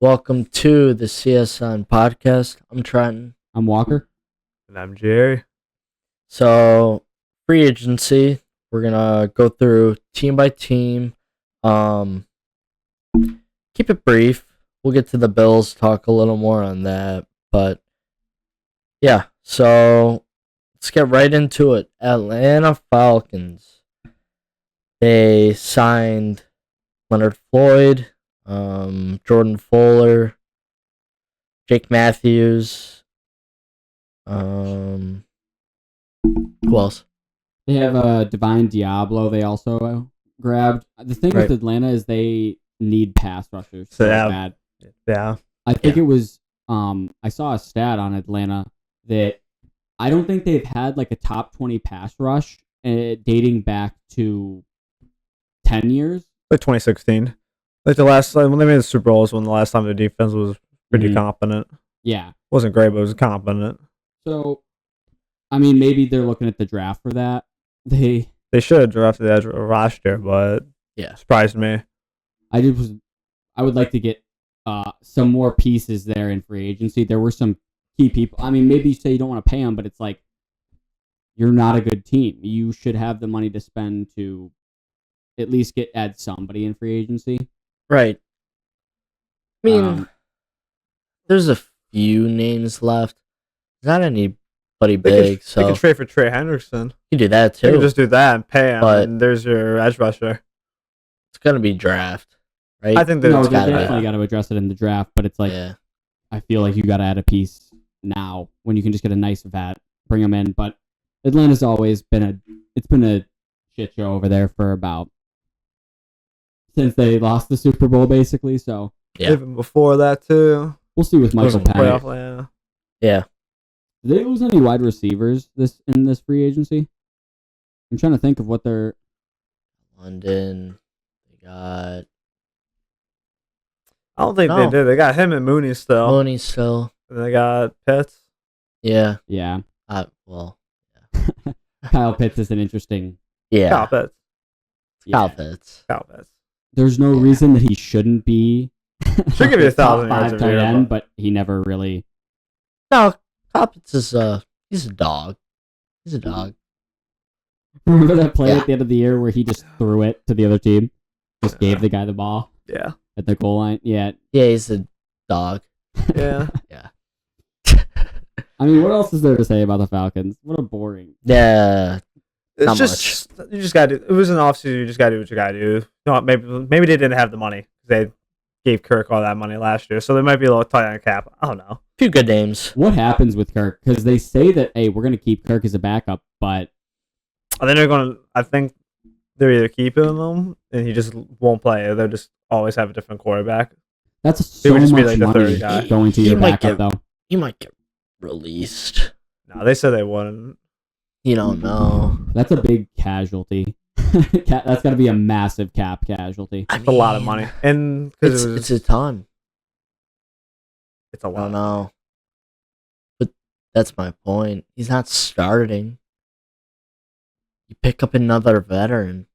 Welcome to the CSN podcast. I'm Trenton. I'm Walker. And I'm Jerry. So, free agency, we're going to go through team by team. Keep it brief. We'll get to the Bills, talk a little more on that. But, yeah, so let's get right into it. Atlanta Falcons. They signed Leonard Floyd, Jordan Fuller, Jake Matthews. Who else? They have Divine Diablo. They also grabbed. The thing with Atlanta is they need pass rushers so bad. Yeah. I think it was. I saw a stat on Atlanta that I don't think they've had like a top 20 pass rush dating back to 10 years. Like 2016. Like the last time when they made the Super Bowl was when the last time the defense was pretty competent. Yeah. Wasn't great, but it was competent. So, I mean, maybe they're looking at the draft for that. They should have drafted that last year, but surprised me. I would like to get some more pieces there in free agency. There were some key people. I mean, maybe you say you don't want to pay them, but it's like you're not a good team. You should have the money to spend to at least add somebody in free agency. Right. I mean, there's a few names left. Not anybody big. They could trade for Trey Hendrickson. You can do that too. You can just do that and pay him, but and there's your edge rusher. It's gonna be draft, right? I think they definitely got to address it in the draft, but it's like I feel like you got to add a piece now when you can just get a nice vet, bring them in. But Atlanta's always been a shit show over there for about since they lost the Super Bowl, basically. So even before that too. We'll see with Michael Penix. Yeah. Did they lose any wide receivers in this free agency? I'm trying to think of what they're. London. They got. I don't think they did. They got him and Mooney still. And they got Pitts. Yeah. Yeah. Well. Yeah. Kyle Pitts is an interesting. Yeah. Kyle Pitts. Kyle Pitts. There's no reason that he shouldn't be. Should give you 1,000 yards tight end, but he never really. No, Kyle Pitts is he's a dog. He's a dog. Remember that play at the end of the year where he just threw it to the other team? Just gave the guy the ball? Yeah. At the goal line? Yeah. Yeah, he's a dog. Yeah. Yeah. I mean, what else is there to say about the Falcons? What a boring. Yeah. It's just much. You just got to. It was an offseason. You just got to do what you got to do. No, maybe they didn't have the money. They gave Kirk all that money last year, so they might be a little tight on cap. I don't know. A few good names. What happens with Kirk? Because they say that, hey, we're going to keep Kirk as a backup, but I think they're either keeping him and he just won't play. They'll just always have a different quarterback. That's so much be like the money third guy. going to your backup, though. He might get released. No, they said they wouldn't. You don't know. That's a big casualty. That's got to be a massive cap casualty. It's a lot of money, and it's a ton. It's a lot. I don't know, but that's my point. He's not starting. You pick up another veteran.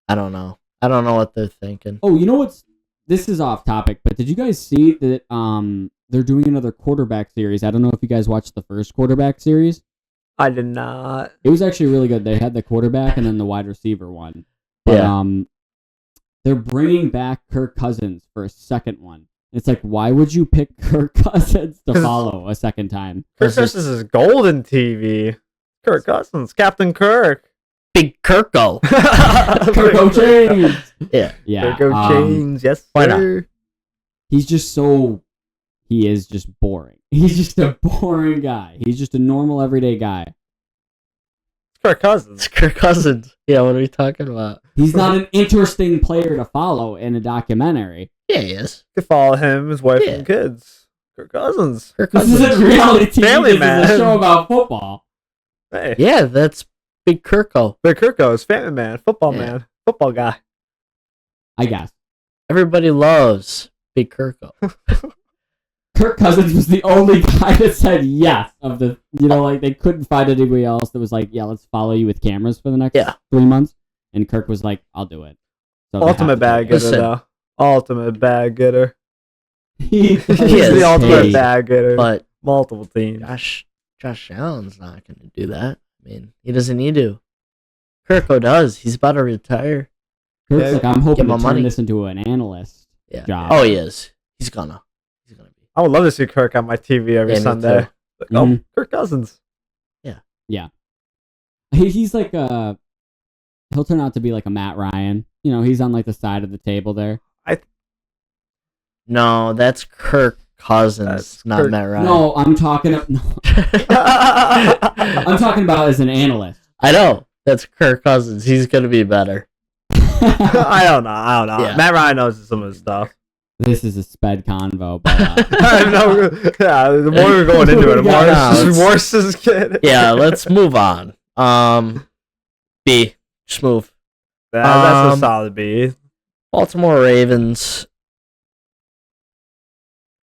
I don't know. I don't know what they're thinking. Oh, you know what's? This is off topic, but did you guys see that? They're doing another quarterback series. I don't know if you guys watched the first quarterback series. I did not. It was actually really good. They had the quarterback and then the wide receiver one. But, they're bringing back Kirk Cousins for a second one. It's like, why would you pick Kirk Cousins to follow a second time? Kirk Cousins is golden TV. Kirk Cousins, Captain Kirk. Big Kirko. Kirko Chains. Yeah. Kirko Chains, yes, why sir. Not? He is just boring. He's just a boring guy. He's just a normal, everyday guy. Kirk Cousins. It's Kirk Cousins. Yeah, what are we talking about? He's not an interesting player to follow in a documentary. Yeah, he is. You could follow him, his wife, and kids. Kirk Cousins. This isn't reality TV. Family This Man. is a show about football. Hey. Yeah, that's Big Kirko. Big Kirko is Family Man, football man, football guy. I guess. Everybody loves Big Kirko. Kirk Cousins was the only guy that said yes of the, they couldn't find anybody else that was like, yeah, let's follow you with cameras for the next 3 months. And Kirk was like, I'll do it. So Ultimate bag getter, though. Ultimate bag getter. He's is the ultimate paid, bag getter. but Multiple teams. Josh Allen's not going to do that. I mean, he doesn't need to. Kirko does. He's about to retire. Kirk's like, I'm hoping to turn money. this into an analyst job. Oh, he is. He's gonna be. I would love to see Kirk on my TV every Sunday. Like, oh, Kirk Cousins. Yeah. He's like he'll turn out to be like a Matt Ryan. You know, he's on like the side of the table there. No, that's Kirk Cousins, That's not Kirk. Matt Ryan. No, I'm talking I'm talking about as an analyst. I know. That's Kirk Cousins. He's gonna be better. I don't know. Yeah. Matt Ryan knows some of his stuff. This is a sped convo, but The more we're going into it, the more worse is getting. Yeah, let's move on. B. Just move. That's a solid B. Baltimore Ravens.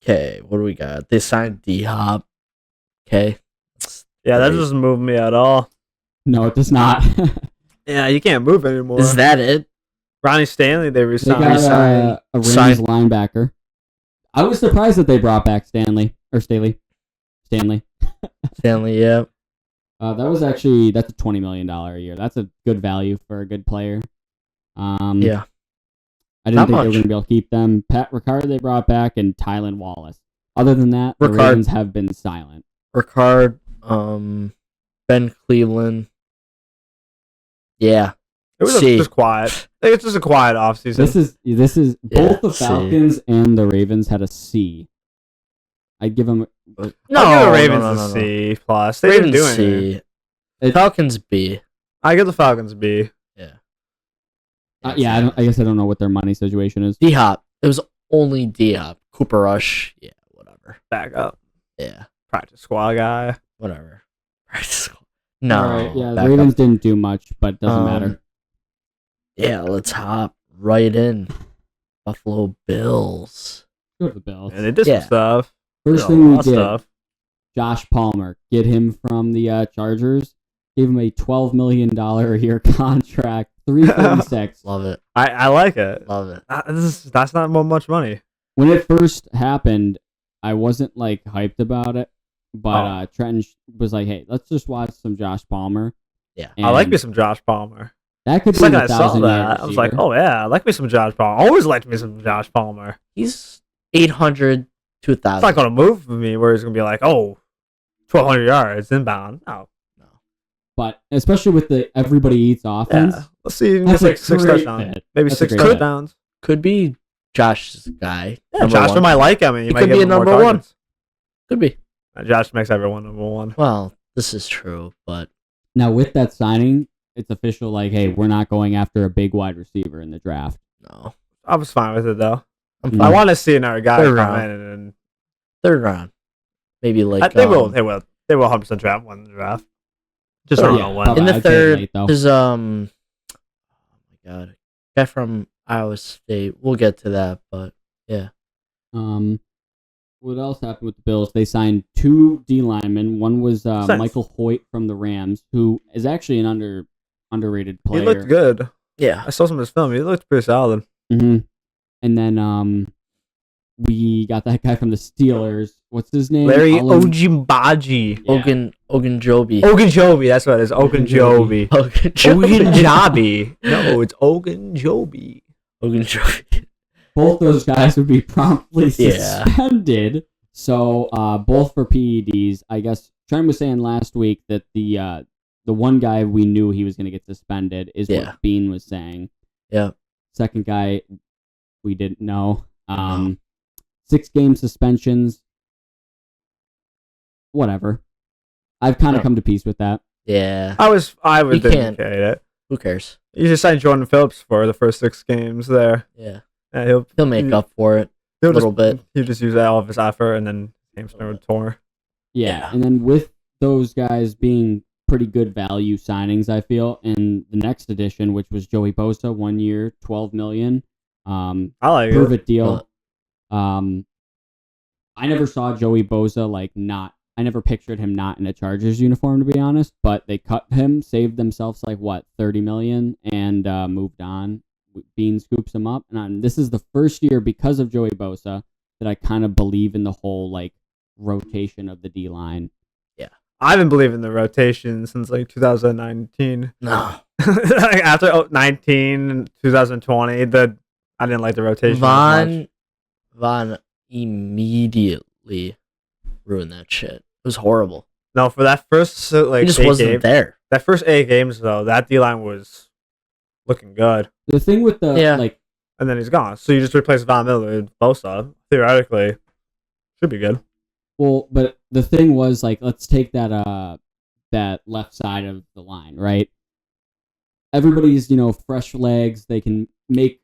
Okay, what do we got? They signed D-Hop. Okay. Yeah, that doesn't move me at all. no, it does not. Yeah, you can't move anymore. Is that it? Ronnie Stanley, they They resigned. got a Ravens Signed. linebacker. I was surprised that they brought back Stanley. Stanley, yeah. That's a $20 million a year. That's a good value for a good player. Yeah. I didn't Not think they were much. going to be able to keep them. Pat Ricard they brought back, and Tylan Wallace. Other than that, the Ricard. Ravens have been silent. Ricard, Ben Cleveland. Yeah. It was C. just quiet. I think it's just a quiet offseason. This is Yeah, both the C. Falcons and the Ravens had a C. I'd give them. I'll give the Ravens a C plus. They didn't do Ravens anything. C. Falcons B. I give the Falcons B. Yeah. I guess I don't know what their money situation is. D-Hop. It was only D-Hop. Cooper Rush. Yeah, whatever. Back up. Yeah, Practice squad guy. whatever. No. All right, yeah, the back Ravens up. didn't do much, but it doesn't matter. Yeah, let's hop right in. Buffalo Bills. Go to the Bills. And they did Yeah. some stuff. First Did a thing we lot of did, stuff. Josh Palmer, get him from the Chargers. Gave him a $12 million a year contract, $336. Love it. I like it. Love it. That's not much money. When it first happened, I wasn't like hyped about it, but Trenton was like, "Hey, let's just watch some Josh Palmer." Yeah. I like And me some Josh Palmer. That could The be second a I saw 1,000-yard that, I was like, receiver. oh yeah, I like me some Josh Palmer. Always liked me some Josh Palmer. He's 800 to 1,000. It's not going to move for me where he's going to be like, oh, 1,200 yards inbound. No. But especially with the everybody eats offense, Yeah. Let's see. That's It's like a six great touchdowns. fit. Maybe That's a 6 great fit. touchdowns. Could be Josh's guy. Yeah, number Josh one. might like him. And he He might could give be him a more number one. targets. Could be. Josh makes everyone number one. Well, this is true, but now with that signing, it's official. Like, hey, we're not going after a big wide receiver in the draft. no. I was fine with it though. I'm Mm. I fine. want to see another guy Third come round. in and Third round. Maybe like they will 100% draft one in the draft. Just Oh, I don't yeah. know when. in the I'd say third. late, though. There's oh my god, guy from Iowa State. We'll get to that, but yeah. What else happened with the Bills? They signed 2 D linemen. One was Nice. Michael Hoyt from the Rams, who is actually an underrated player. He looked good. Yeah. I saw some of his film. He looked pretty solid. hmm And then we got that guy from the Steelers. What's his name? Larry Alan- Ojimbaji. Yeah. Ogunjobi. Ogunjobi, that's what it is. Ogunjobi. Ogunjobi. Ogunjobi. No, it's Ogunjobi. Ogunjobi. Both those guys would be promptly Yeah. suspended. So both for PEDs. I guess Trent was saying last week that the one guy we knew he was going to get suspended is Yeah. what Bean was saying. Yeah. Second guy we didn't know. 6-game suspensions. Whatever. I've kind of Yeah. come to peace with that. Yeah. I would You can't. indicate it. Who cares? You just signed Jordan Phillips for the first 6 games there. Yeah. Yeah, He'll make up for it. he'll a little just, bit. He'll just use all of his effort and then hamstring would tore. Yeah. Yeah. And then with those guys being pretty good value signings, I feel, in the next edition, which was Joey Bosa, 1 year, $12 million. I like Prove it. it deal. I never saw Joey Bosa I never pictured him not in a Chargers uniform, to be honest, but they cut him, saved themselves $30 million, and moved on. Bean scoops him up, and this is the first year because of Joey Bosa that I kind of believe in the whole like rotation of the D line. Yeah, I've been believing the rotation since like 2019. no. Like, after 19, 2020, I didn't like the rotation as much. Von immediately ruined that shit. It was horrible. No, for that first He just wasn't there. That first 8 games though, that D line was looking good. The thing with the like, and then he's gone. So you just replace Von Miller with Bosa. Theoretically, should be good. Well, but the thing was like, let's take that left side of the line, right? Everybody's fresh legs. They can make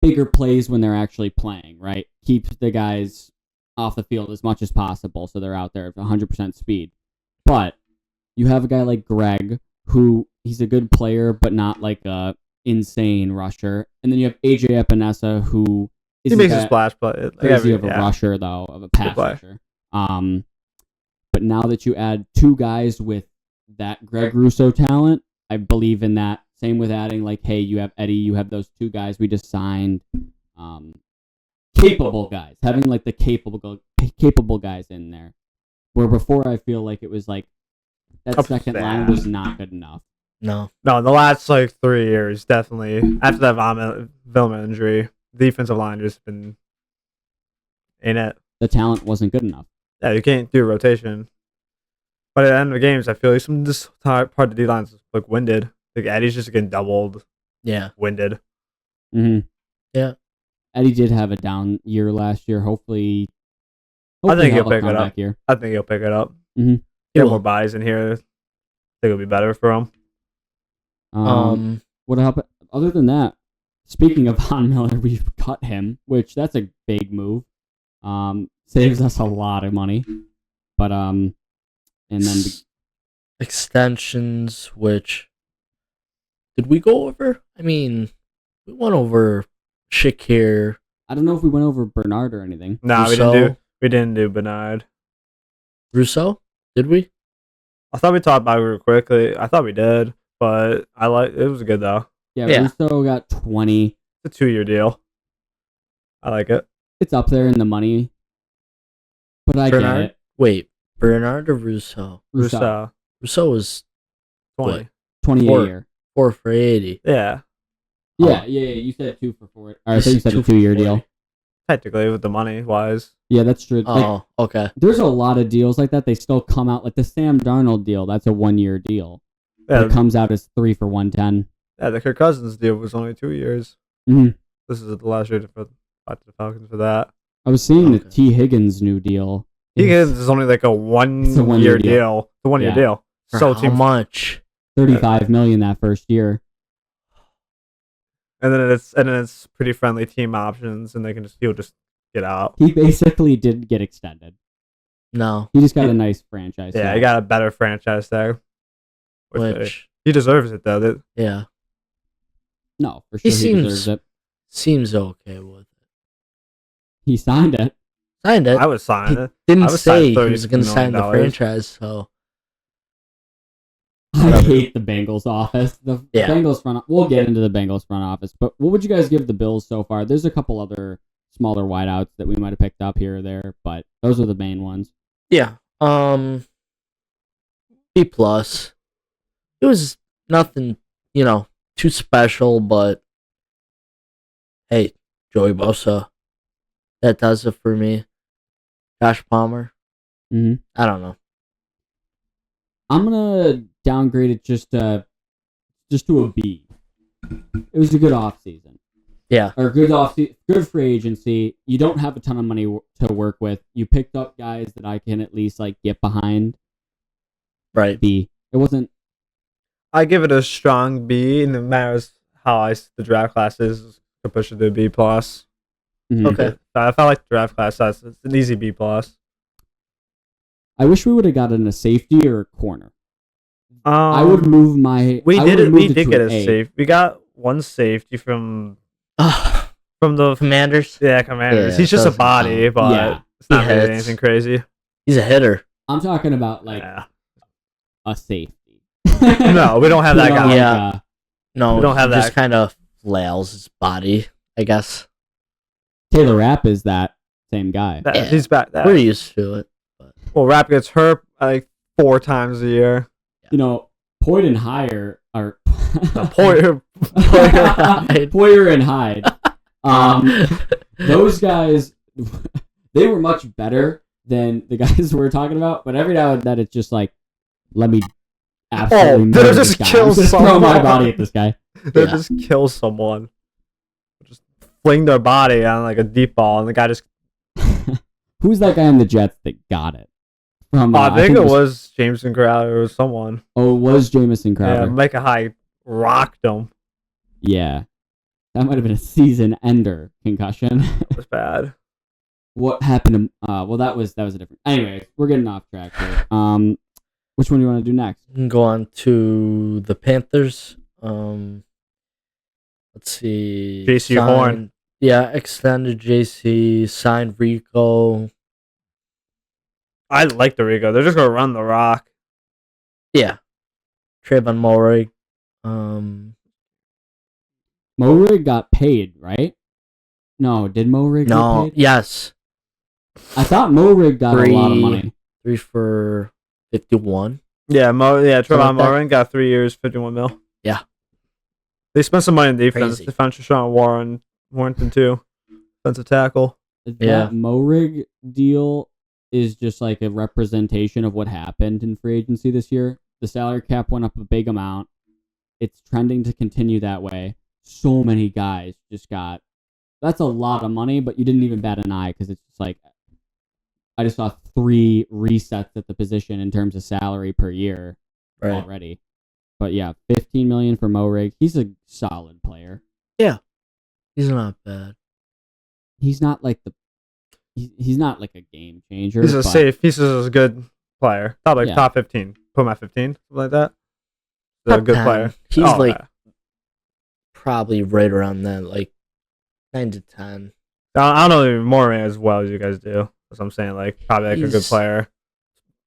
bigger plays when they're actually playing, right? Keep the guys off the field as much as possible, so they're out there at 100% speed. But you have a guy like Greg, who he's a good player, but not like a insane rusher. And then you have AJ Epinesa, who he makes a splash play. Crazy of a rusher, though, of a pass rusher. But now that you add two guys with that Greg Russo talent, I believe in that. Same with adding like, hey, you have Eddie, you have those two guys we just signed. Capable guys, having like the capable guys in there. Where before I feel like it was like that second line was not good enough. No, in the last like 3 years, definitely after that Von Miller injury, the defensive line just been in it. The talent wasn't good enough. Yeah, you can't do a rotation. But at the end of the games, I feel like some of this part of the D line's like winded. Like Eddie's just getting doubled. Yeah, winded. Mm-hmm. Yeah, Eddie did have a down year last year. Hopefully I think he'll pick it up. Here. I think he'll pick it up. Mm-hmm. Get more buys in here. I think it'll be better for him. What happened? Other than that, speaking of Von Miller, we've cut him, which that's a big move. Saves us a lot of money, but and then extensions. Which did we go over? I mean, we went over Shakir. I don't know if we went over Bernard or anything. No, we didn't do Bernard. Russo? Did we? I thought we talked about it real quickly. I thought we did, but it was good though. Yeah. Russo got 20. It's a 2-year deal. I like it. It's up there in the money, but I get it. Wait, Bernard or Russo? Russo was 20. 20 a year. 4 for 80. Yeah. Yeah. You said 2 for 4. I think you said a 2-year deal. Technically, with the money wise. Yeah, that's true. Oh, okay. There's a lot of deals like that. They still come out like the Sam Darnold deal. That's a 1-year deal. Yeah. It comes out as 3 for 110. Yeah, the Kirk Cousins deal was only 2 years. Mm-hmm. This is the last year for the Falcons for that. I was seeing the T. Higgins new deal. Higgins is only like a 1 year deal. It's a 1 year deal. So how much? $35 million that first year. And then it's pretty friendly team options, and he'll just get out. He basically didn't get extended. No, he just got a nice franchise. Yeah, he got a better franchise there. Which he deserves it though. Yeah. No, for sure he deserves it. Seems okay with it. He signed it. I would sign it. Didn't say he was going to sign the franchise, so. I hate the Bengals office. The Bengals front. We'll get into the Bengals front office, but what would you guys give the Bills so far? There's a couple other smaller wideouts that we might have picked up here or there, but those are the main ones. Yeah. B plus. It was nothing, too special, but hey, Joey Bosa, that does it for me. Josh Palmer. Mm-hmm. I don't know. I'm gonna downgrade it just to a B. It was a good offseason. Yeah. Or good free agency. You don't have a ton of money to work with. You picked up guys that I can at least get behind. Right. B. It wasn't. I give it a strong B, and it matters how the draft class is to push it to a B plus. Mm-hmm. Okay. I felt like the draft class it's an easy B plus. I wish we would have gotten a safety or a corner. I would move my. We did get a safe. We got one safety from the Commanders. Yeah, Commanders. He's just a body, but it's not really anything crazy. He's a hitter. I'm talking about a safety. No, we don't have that guy. Yeah. No, we don't have that. Just kind of flails his body, I guess. Taylor Rapp is that same guy. Yeah. He's back. We're used to it. But. Well, Rapp gets hurt like 4 times a year. You know, Poyer and Hyde are Poyer Poyer and Hyde. Those guys, they were much better than the guys we're talking about. But every now and then, it's just like, let me absolutely murder this guy. I'm just throw my body at this guy. They just kill someone. Just fling their body on like a deep ball, and the guy just. Who's that guy on the Jets that got it? From, I think it was Jameson Crowder or someone. Oh, it was Jamison Crowder. Yeah, Micah Hyde rocked him. Yeah. That might have been a season-ender concussion. It was bad. What happened to... well, that was a different... Anyway, we're getting off track here. Which one do you want to do next? We can go on to the Panthers. Let's see. JC Horn. Yeah, extended JC, signed Rico. I like the Rico. They're just going to run the rock. Yeah. Trayvon Mulray. Mulray got paid, right? No, did Mulray get paid? Yes. I thought Mulray got a lot of money. 3 for 51. Yeah, Trayvon like Mulray got 3 years, 51 mil. Yeah. They spent some money on defense. Crazy. They found Sean Warrington too. Defensive tackle. That Mulray deal is just like a representation of what happened in free agency this year. The salary cap went up a big amount. It's trending to continue that way. So many guys just got... That's a lot of money, but you didn't even bat an eye because it's just like... I just saw 3 resets at the position in terms of salary per year already. But yeah, $15 million for Mulray. He's a solid player. Yeah. He's not bad. He's not like he's not like a game changer. He's he's a good player. Probably top 15. Put him at 15, something like that. He's a good 10. player. He's probably right around that, like 9 to 10. I don't know more as well as you guys do. That's what I'm saying. Like probably like a good player.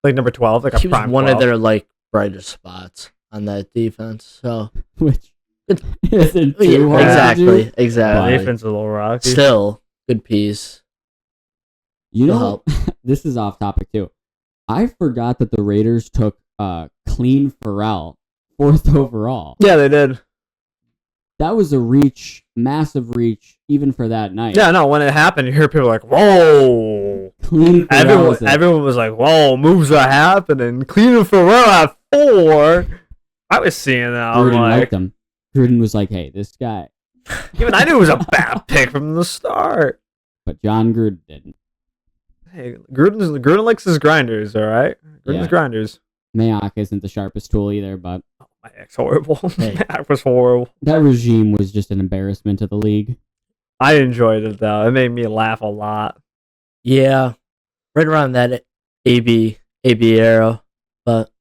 Like number 12, like a he was prime one 12. of their like brightest spots on that defense. So which isn't too exactly. The defense is a little rocky. Still good piece. You know, this is off topic too. I forgot that the Raiders took Clean Farrell 4th overall. Yeah, they did. That was a reach, massive reach, even for that night. Yeah, no, when it happened, you hear people like, whoa. Clean Farrell everyone was like, whoa, moves are happening. Clean Farrell at 4. I was seeing that. Gruden liked him. Gruden was like, hey, this guy. Even I knew it was a bad pick from the start. But John Gruden didn't. Hey, Gruden likes his grinders, all right? Gruden's grinders. Mayock isn't the sharpest tool either, but... Mayock's horrible. Mayock was horrible. That regime was just an embarrassment to the league. I enjoyed it, though. It made me laugh a lot. Yeah. Right around that AB era. But...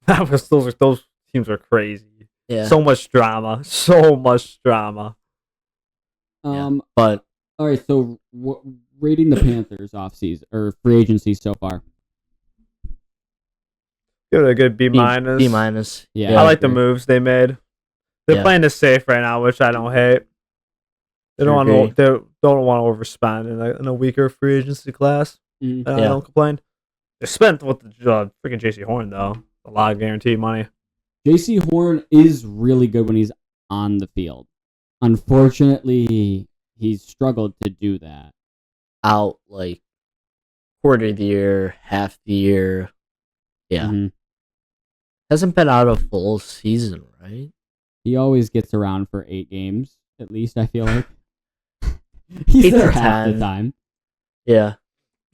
Those teams are crazy. Yeah. So much drama. So much drama. But... All right, so rating the Panthers off-season, or free agency so far. Give it a good B-. B-. Yeah, I like the moves they made. They're playing this safe right now, which I don't hate. They don't want to overspend in a weaker free agency class. I don't complain. They spent with the freaking JC Horn though. A lot of guaranteed money. JC Horn is really good when he's on the field. Unfortunately, he's struggled to do that. Out like quarter of the year, half the year. Yeah. Mm-hmm. Hasn't been out a full season, right? He always gets around for 8 games, at least, I feel like. He's there half the time. Yeah.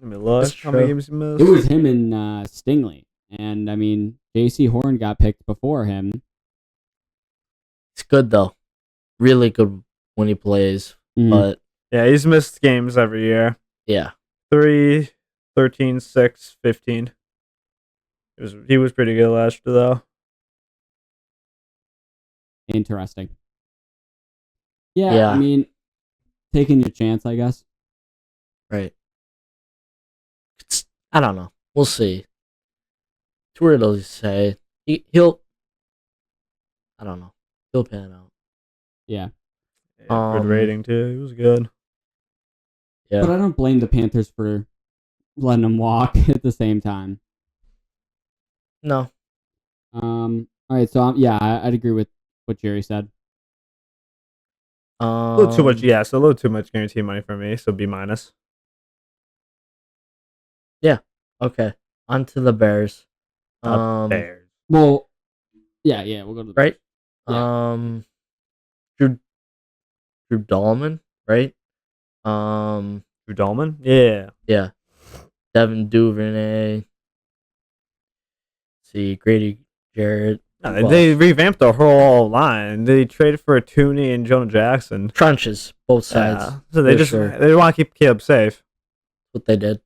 I mean, look, how many games he missed? It was him and Stingley. And, I mean, JC Horn got picked before him. It's good, though. Really good when he plays. Mm-hmm. But yeah, he's missed games every year. Yeah. 3, 13, 6, 15. He was pretty good last year, though. Interesting. Yeah, I mean, taking your chance, I guess. Right. I don't know. We'll see. Too early to say. He'll. I don't know. He'll pan out. Yeah. Good rating too. He was good. Yeah. But I don't blame the Panthers for letting him walk at the same time. No. All right, so I'd agree with what Jerry said. A little too much, so a little too much guarantee money for me, so B-. Yeah. Okay. On to the Bears. Bears. Well, yeah, we'll go to the right. Yeah. Drew Dahlman, right? Drew Dahlman? Yeah. Yeah. Devin Duvernay. See, Grady Jarrett. They revamped the whole line. They traded for Tooney and Jonah Jackson. Trenches, both sides. So they they want to keep Caleb safe. What they did.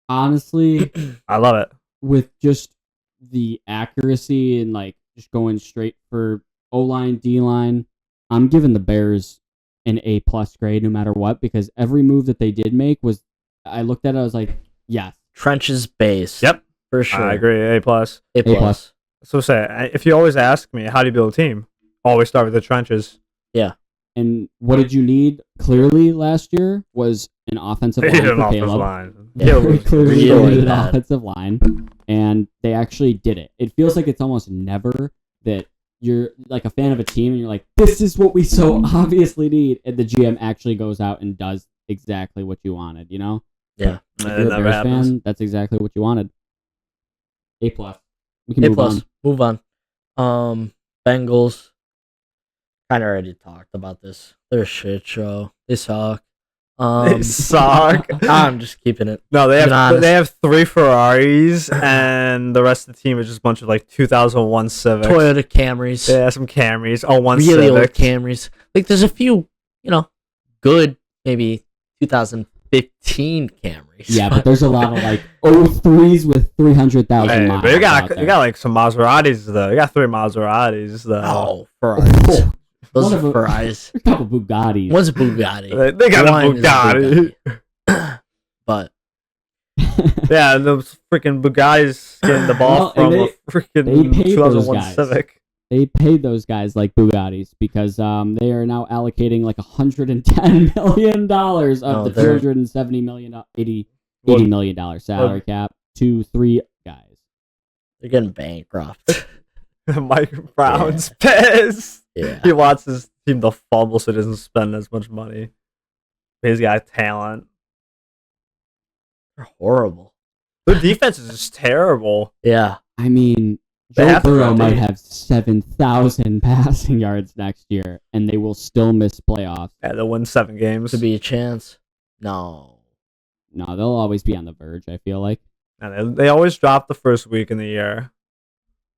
Honestly, I love it. With just the accuracy and like just going straight for O-line, D-line, I'm giving the Bears an A+ grade no matter what, because every move that they did make was, I looked at it, I was like, yes. Trenches base. Yep. For sure. I agree. A+. A+. So if you always ask me, how do you build a team? Always start with the trenches. Yeah. And what did you need? Clearly last year was an offensive line for Caleb. Yeah, clearly needed an offensive line, and they actually did it. It feels like it's almost never that you're like a fan of a team and you're like, this is what we so obviously need, and the GM actually goes out and does exactly what you wanted, you know? Yeah. If you're a Bears fan, that's exactly what you wanted. A+. We can move on. Bengals. Kind of already talked about this. They're a shit show. They suck. They suck. I'm just keeping it. No, they have 3 Ferraris, and the rest of the team is just a bunch of like 2001 Civics. Toyota Camrys. Yeah, some Camrys. Oh, one really Civic. old Camrys. Like there's a few, good maybe 2015 Camrys. Yeah, but there's a lot of like 03s with 300,000 miles. But you got like some Maseratis though. You got 3 Maseratis though. Oh, Ferraris. Those are Ferraris. A couple Bugattis. One's a Bugatti. They got a Bugatti. But yeah, those freaking Bugattis getting the ball from a freaking 2001 Civic. They paid those guys like Bugattis because they are now allocating like $110 million of the $270 million, $80 million salary cap to 3 guys. They're getting bankrupt. Mike Brown's pissed. Yeah. He wants his team to fumble so he doesn't spend as much money. He's got talent. They're horrible. Their defense is just terrible. Yeah. I mean, Joe Burrow might have 7,000 passing yards next year, and they will still miss playoffs. Yeah, they'll win 7 games. To be a chance. No, they'll always be on the verge, I feel like. And they always drop the first week in the year.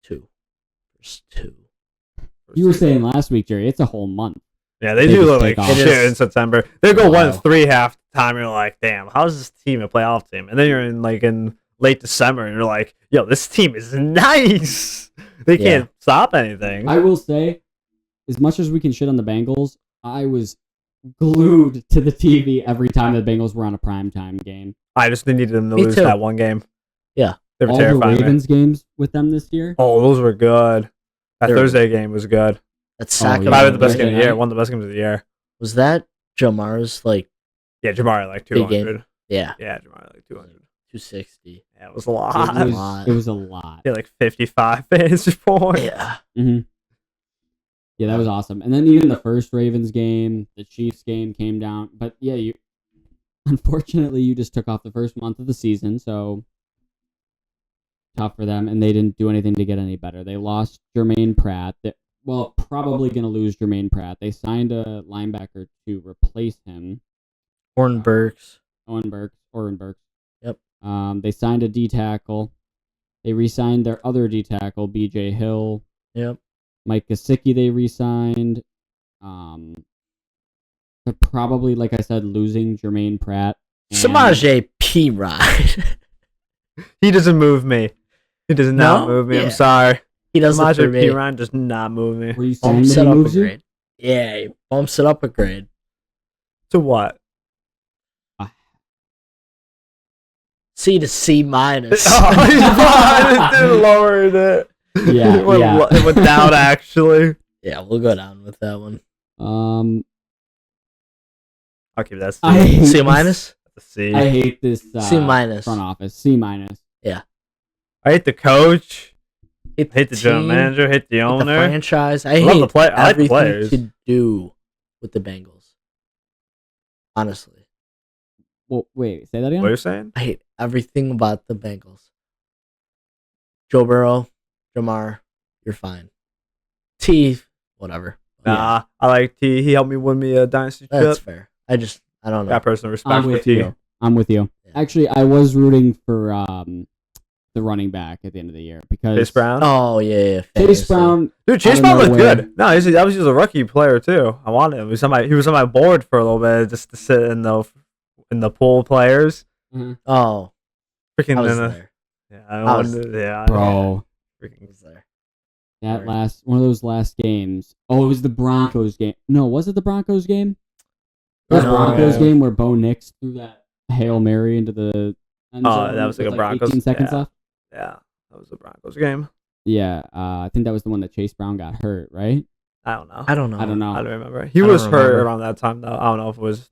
First 2. You were saying last week, Jerry, it's a whole month. Yeah, they do look like shit in September. They go 1-3 half the time. You're like, damn, how is this team a playoff team? And then you're in late December, and you're like, yo, this team is nice. They can't stop anything. I will say, as much as we can shit on the Bengals, I was glued to the TV every time the Bengals were on a primetime game. I just needed them to lose that one game. Yeah. They were all terrifying. The Ravens games with them this year. Oh, those were good. That Thursday game was good. That sack probably the best game of the year. One of the best games of the year. Was that Jamar's Jamar like 200. Yeah. Yeah, Jamar like 200. 260. Yeah, it was a lot. It was a lot. Yeah, like 55 fantasy points. Yeah. Mm-hmm. Yeah, that was awesome. And then even the first Ravens game, the Chiefs game came down. But yeah, unfortunately you just took off the first month of the season, so tough for them, and they didn't do anything to get any better. They lost Jermaine Pratt. Probably going to lose Jermaine Pratt. They signed a linebacker to replace him. Oren Burks. Yep. They signed a D tackle. They re-signed their other D tackle, B.J. Hill. Yep. Mike Gesicki they re-signed. They're probably, like I said, losing Jermaine Pratt. Samaje P-Rod. He doesn't move me. He does not move me. Yeah. I'm sorry. He doesn't Samaje P-Rod does not move me. Were you saying that he moves you? Yeah, he bumps it up a grade. To what? C to C minus. Oh, it did lower it. Yeah, it went down actually. Yeah, we'll go down with that one. I'll keep that C minus. the C. I hate this C minus front office. C minus. Yeah. I hate the coach. Hate Hate the general manager. Hate the owner. The franchise. I love hate the play. I like the everything players. to do with the Bengals. Honestly, Well, wait. Say that again. What are you saying? I hate everything about the Bengals. Joe Burrow, Jamar, you're fine. T, whatever. Nah, I like T. He helped me win me a dynasty That's chip. fair. I don't know. Got personal respect I'm for with T. you. I'm with you. Yeah. Actually, I was rooting for the running back at the end of the year because Chase Brown. Oh yeah. Chase Brown. Dude, Chase I Brown don't looked know good. No, that was just a rookie player too. I wanted him. He was on my board for a little bit just to sit in the pool players. Oh, Freaking I was there. Bro. I was there. That one of those last games. Oh, it was the Broncos game. No, was it the Broncos game? That No. Broncos game where Bo Nix threw that Hail Mary into the end zone that was like with a Broncos. 18 seconds left. Yeah, that was the Broncos game. Yeah, I think that was the one that Chase Brown got hurt, right? I don't know. I don't know. I don't know. I don't remember. He was hurt around that time though. I don't know if it was.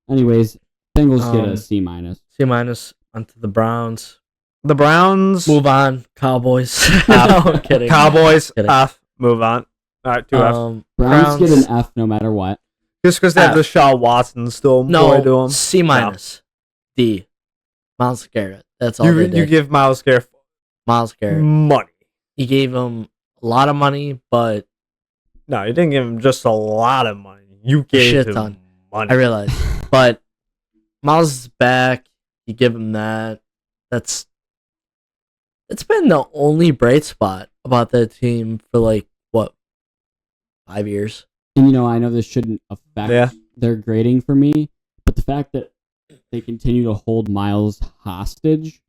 Anyways, Bengals get a C minus. C minus onto the Browns. The Browns. Move on. Cowboys. No, I'm kidding. Cowboys. Kidding. F. Move on. All right, 2 F. Browns get an F no matter what. Just because they have F. Deshaun Watson still employed to No, him. C minus. D. Miles Garrett. That's all they did. You give Miles Garrett money. You gave him a lot of money, but No, you didn't give him just a lot of money. You gave shit him ton. money. I realize. But Miles is back. You give him that. It's been the only bright spot about that team for 5 years. And I know this shouldn't affect their grading for me, but the fact that they continue to hold Miles hostage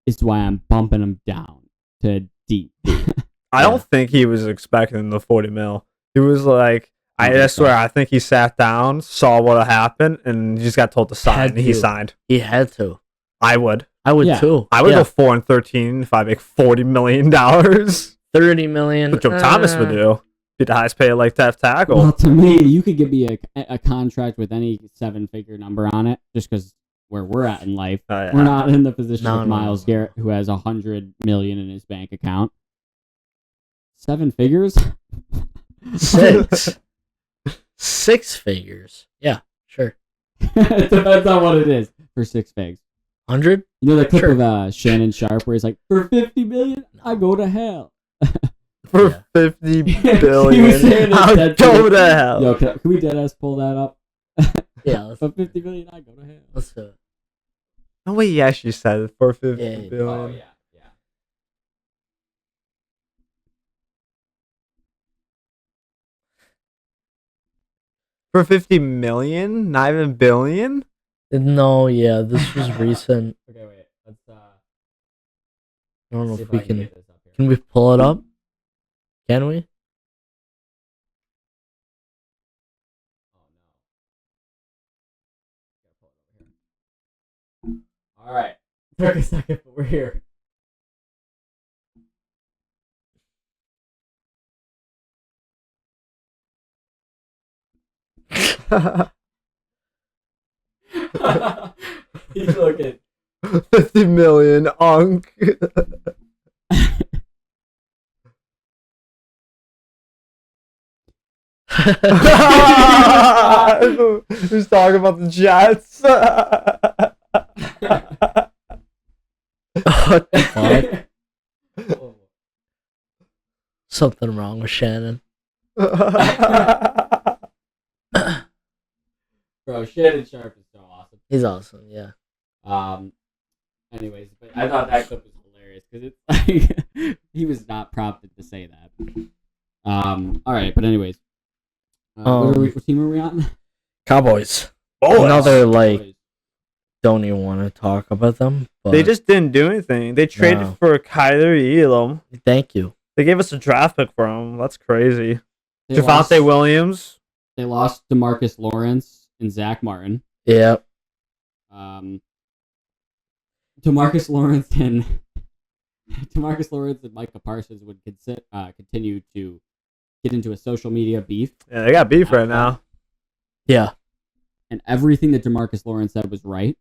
is why I'm bumping him down to D. I don't think he was expecting the 40 mil. He was like, I swear, I think he sat down, saw what happened, and he just got told to sign. And he signed. He had to. I would too. I would go 4-13 if I make $40 million. $30 million. What Joe Thomas would do. Be the highest paid left tackle. Well, to me, you could give me a contract with any 7-figure number on it, just because where we're at in life, we're not in the position of Miles Garrett, who has $100 million in his bank account. 7 figures? 6. 6 figures. Yeah, sure. It depends on what it is for 6 figs. 100? You know the clip of Shannon Sharp where he's like, for $50 million, I go to hell. For $50 billion, He was saying I'll that go to hell. Yo, can we deadass pull that up? Yeah. For $50 million, I go to hell. Let's do it. No way he actually said it for $50 Yeah. billion. Oh, yeah. For 50 million? Not even billion? No, yeah, this was recent. Okay, wait. Let's I don't know see if if we I can can. get this up here. Can we pull it up? Can we? Oh, no. All right. Took a second, but we're here. He's looking. 50 million, unk. Who's talking about the Jets? What the fuck? Something wrong with Shannon. Bro, Shannon Sharp is so awesome. He's awesome, yeah. Anyways, but I thought that clip was hilarious because it's like he was not prompted to say that. All right, but anyways, what team are we on? Cowboys. Oh, Another don't even want to talk about them. But they just didn't do anything. They traded for Kyler Elam. Thank you. They gave us a draft pick for him. That's crazy. They Javonte Williams. They lost DeMarcus Lawrence and Zach Martin. Yeah. DeMarcus Lawrence and Micah Parsons would continue to get into a social media beef. Yeah, they got beef right now. Yeah. And everything that DeMarcus Lawrence said was right.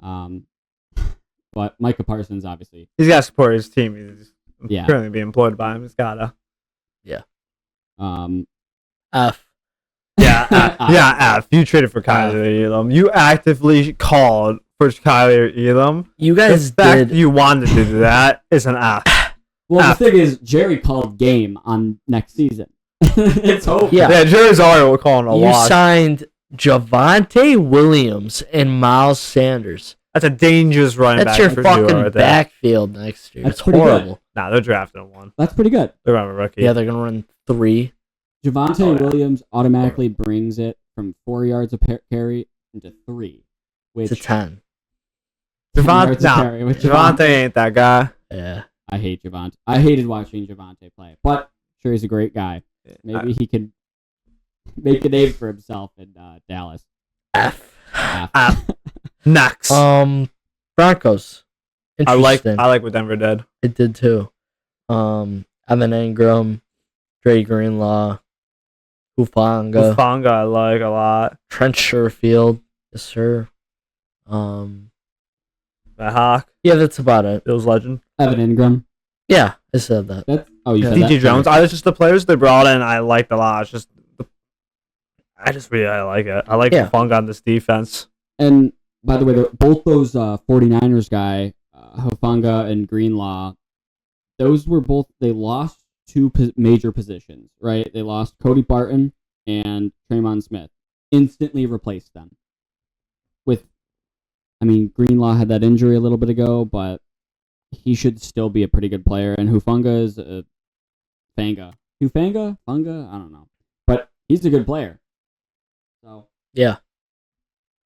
But Micah Parsons, obviously. He's got to support his team. He's Yeah. currently being employed by him. He's got to. Yeah. F. Yeah, F. You traded for Kyler Elam. You actively called for Kyler Elam. You guys the fact you wanted to do that is an F. Well, the thing is, Jerry called game on next season. It's over. Yeah, Jerry's already calling a lot. You signed Javonte Williams and Miles Sanders. That's a dangerous running back. That's your fucking backfield next year. It's horrible. Good. Nah, they're drafting one. That's pretty good. They're running a rookie. Yeah, they're going to run 3. Javonte Williams automatically brings it from 4 yards a carry into 3. Which to 10. Javonte ain't that guy. Yeah. I hate Javonte. I hated watching Javonte play, but sure he's a great guy. Maybe he can make a name for himself in Dallas. F. Next. Broncos. I like what Denver did. It did too. Evan Ingram, Dre Greenlaw, Hufanga I like a lot. Trent Sherfield, yes sir. The Hawk. Yeah, that's about it. Bills legend. Evan Ingram. Yeah, I said that. You said DJ Jones. It's just the players they brought in. I liked a lot. I just really like it. I like Hufanga on this defense. And by the way, both those 49ers guy, Hufanga and Greenlaw, those were both. They lost 2 major positions, right? They lost Cody Barton and Traymon Smith. Instantly replaced them Greenlaw had that injury a little bit ago, but he should still be a pretty good player. And Hufanga is a Fanga. Hufanga? Funga? I don't know. But he's a good player. So yeah.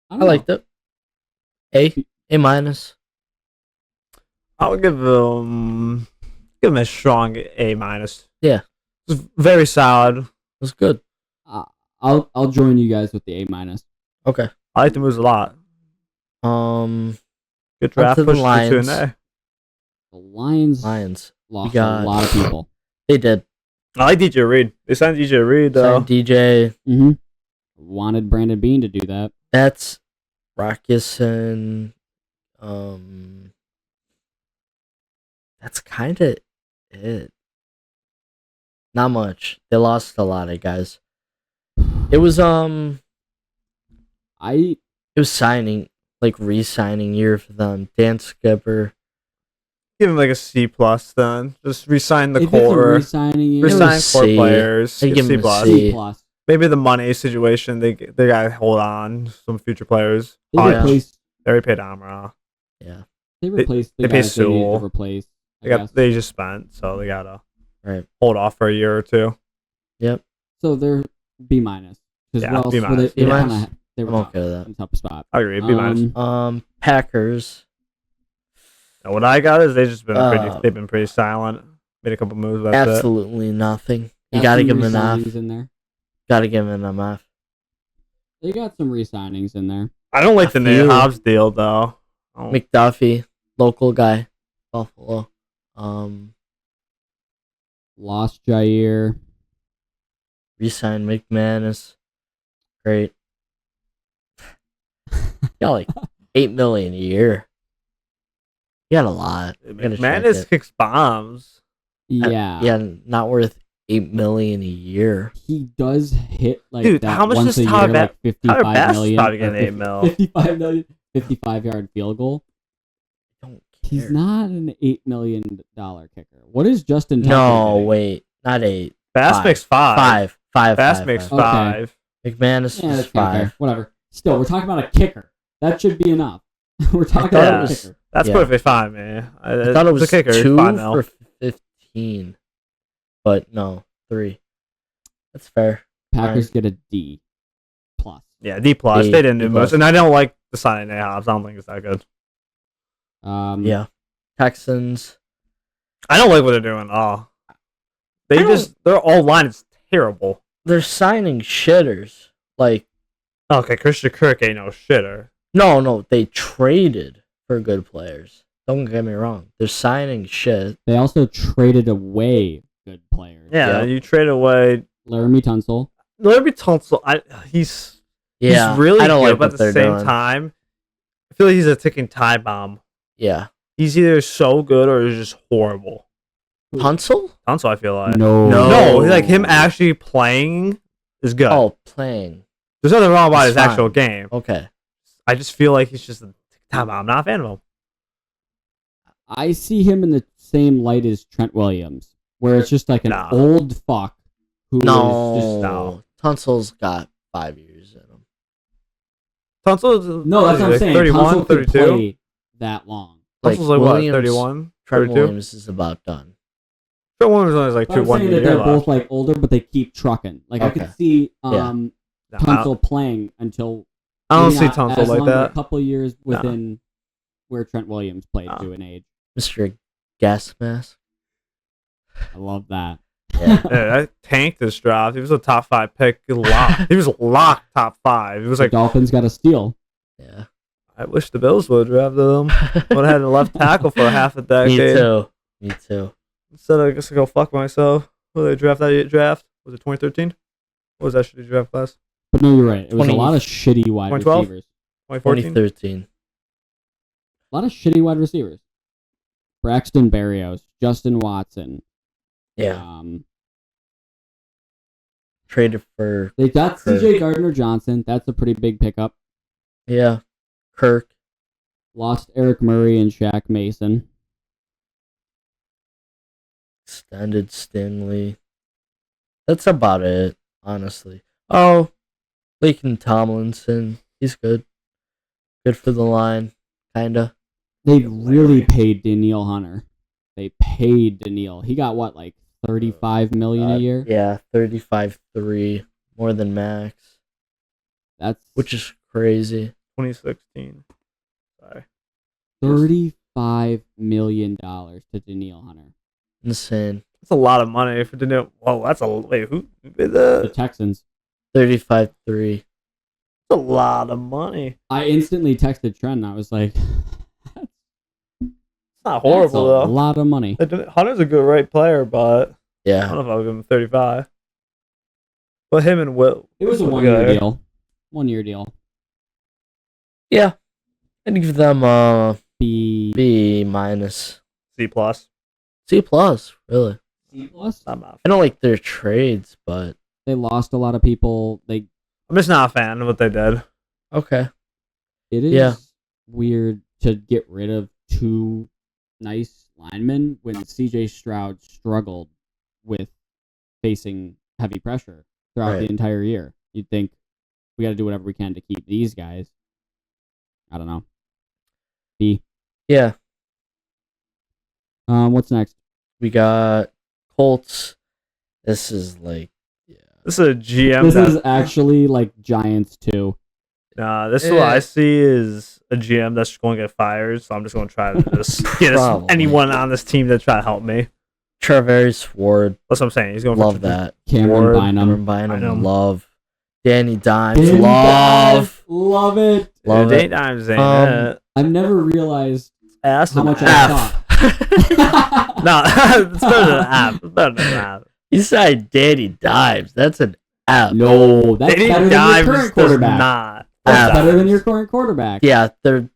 I liked it. A minus. I'll give him a strong A minus. Yeah. It was very solid. It was good. I'll join you guys with the A minus. Okay. I like the moves a lot. Good draft push to the Lions. The Lions lost a lot of people. They did. I like DJ Reed. They signed DJ Reed though. Signed DJ. Mm-hmm. Wanted Brandon Bean to do that. That's Rockus and that's kind of it. Not much. They lost a lot of guys. It was signing, like re-signing year for them. Dan Skipper. Give him like a C plus then. Just re-sign the If core. Re-sign core players. They give him a C plus. Maybe the money situation, they gotta hold on some future players. They already paid Amara. Yeah. They replaced the they paid guys they needed Sewell. to replace. They just spent, so they gotta hold off for a year or 2. Yep. So they're B minus. Yeah, B minus. They were okay with that. in top spot. I agree. B minus. Packers. Now, what I got is they've been pretty silent. Made a couple moves. Absolutely nothing. You gotta give them an F. In there. Gotta give them an F. They got some re-signings in there. I don't like the Nate Hobbs deal though. McDuffie, local guy, Buffalo. Lost Jair. Re-signed McManus. Great. Got like $8 million a year. You got a lot. McManus kicks bombs. Yeah. Not worth $8 million a year. He does hit like dude. That how much once does a Tyler year, Bass? like Tyler Bass million, is probably getting $8 million. 55 million, 55-yard field goal. Don't care. He's not an $8 million kicker. What is Justin Tucker? No, wait, not 8. Bass makes 5. Bass makes 5. McManus is 5. Okay. Whatever. Still, we're talking about a kicker. That should be enough. We're talking about a kicker. That's perfectly fine, man. I thought it was a kicker. 2 fine, for 15, but no, 3. That's fair. Packers get a D plus. Yeah, D plus. They didn't do much, and I don't like the signing of Hobbs. I don't think it's that good. Yeah. Texans. I don't like what they're doing at all. Their all line is terrible. They're signing shitters. Like, okay, Christian Kirk ain't no shitter. No, they traded for good players. Don't get me wrong. They're signing shit. They also traded away good players. Yeah, you trade away Laramie Tunsil. He's really I don't good, like but what at the they're same doing. time, feel like he's a ticking time bomb. Yeah. He's either so good or he's just horrible. Tunsil? Tunsil, I feel like. No. Like him actually playing is good. Oh, playing. There's nothing wrong about It's his fine. actual game. Okay. I just feel like he's just a time bomb. I'm not a fan of him. I see him in the same light as Trent Williams, where it's just like an old fuck who is just Tunsil's got 5 years in him. Tunsil's no, that's what I'm saying. 31, Tunsil could 32. play that long. Tunsil's like what, 31? Trent 32? Williams is about done. Trent Williams only has like I'm saying that they're both like older, but they keep trucking. Like I could see Tunsil playing until I don't see Tunsil like that. A couple years within where Trent Williams played to an age. Mr. Gas Mask. I love that. Yeah. I tanked this draft. He was a top 5 pick. He was locked top 5. It was like the Dolphins got a steal. Yeah. I wish the Bills would have drafted him. Would have had a left tackle for half a decade. Me too. Instead, I guess I go fuck myself. Who did they draft that draft? Was it 2013? What was that shitty draft class? But no, you're right. It was a lot of shitty wide 2012? receivers. 2013. A lot of shitty wide receivers. Braxton Berrios, Justin Watson. Yeah. Traded for. They got CJ Gardner-Johnson. That's a pretty big pickup. Yeah. Kirk. Lost Eric Murray and Shaq Mason. Extended Stingley. That's about it, honestly. Oh, Laken Tomlinson. He's good. Good for the line, kinda. They really paid Danielle Hunter. They paid Danielle. He got what, like $35 million a year? Yeah, 35.3, more than max. Which is crazy. 2016. Sorry. $35 million to Danielle Hunter. Insane. That's a lot of money for Danielle. Whoa, that's a wait. Who did that? The Texans. 35.3. That's a lot of money. I instantly texted Trent. And I was like, it's not horrible though. A lot of money. Hunter's a good right player, but yeah, I don't know if I would give him 35. But him and Will. It was a 1-year deal. 1-year deal. Yeah, I'd give them B minus. C plus. C plus, really. C plus. I'm not. I don't like their trades, but they lost a lot of people. I'm just not a fan of what they did. Okay. It is weird to get rid of 2 nice linemen when CJ Stroud struggled with facing heavy pressure throughout the entire year. You'd think we got to do whatever we can to keep these guys. I don't know. B. Yeah. What's next? We got Colts. This is like, this is a GM. This is actually like Giants too. Nah, this is what I see is a GM that's going to get fired. So I'm just going to try to just get anyone on this team to try to help me. Travis Ward. That's what I'm saying. He's going love that. Cameron Bynum. Love. Danny Dimes. Love it. Love Danny it. Dimes ain't that. I've never realized how much I thought. No, it's better than an app. It's better than an app. You said Danny Dimes. That's an app. No, that's Danny better Dimes than your current quarterback. Not. That's better than your current quarterback. Yeah, they're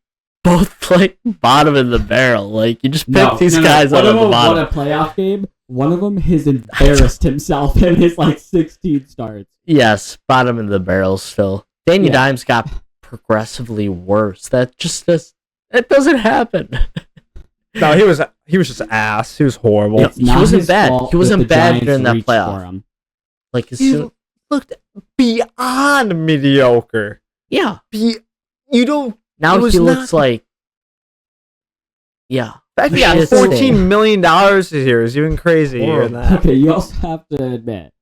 both like bottom of the barrel. Like you just pick these guys out of the bottom. Won a playoff game. One of them has embarrassed himself in his 16 starts. Yes, bottom of the barrel still. Danny Dimes got progressively worse. That doesn't happen. No, he was just ass. He was horrible. He wasn't bad. He wasn't bad during that playoff. Like he looked beyond mediocre. Yeah. You don't. Now he looks like. Yeah. In fact, he got $14 million this year is even crazier than that. Okay, you also have to admit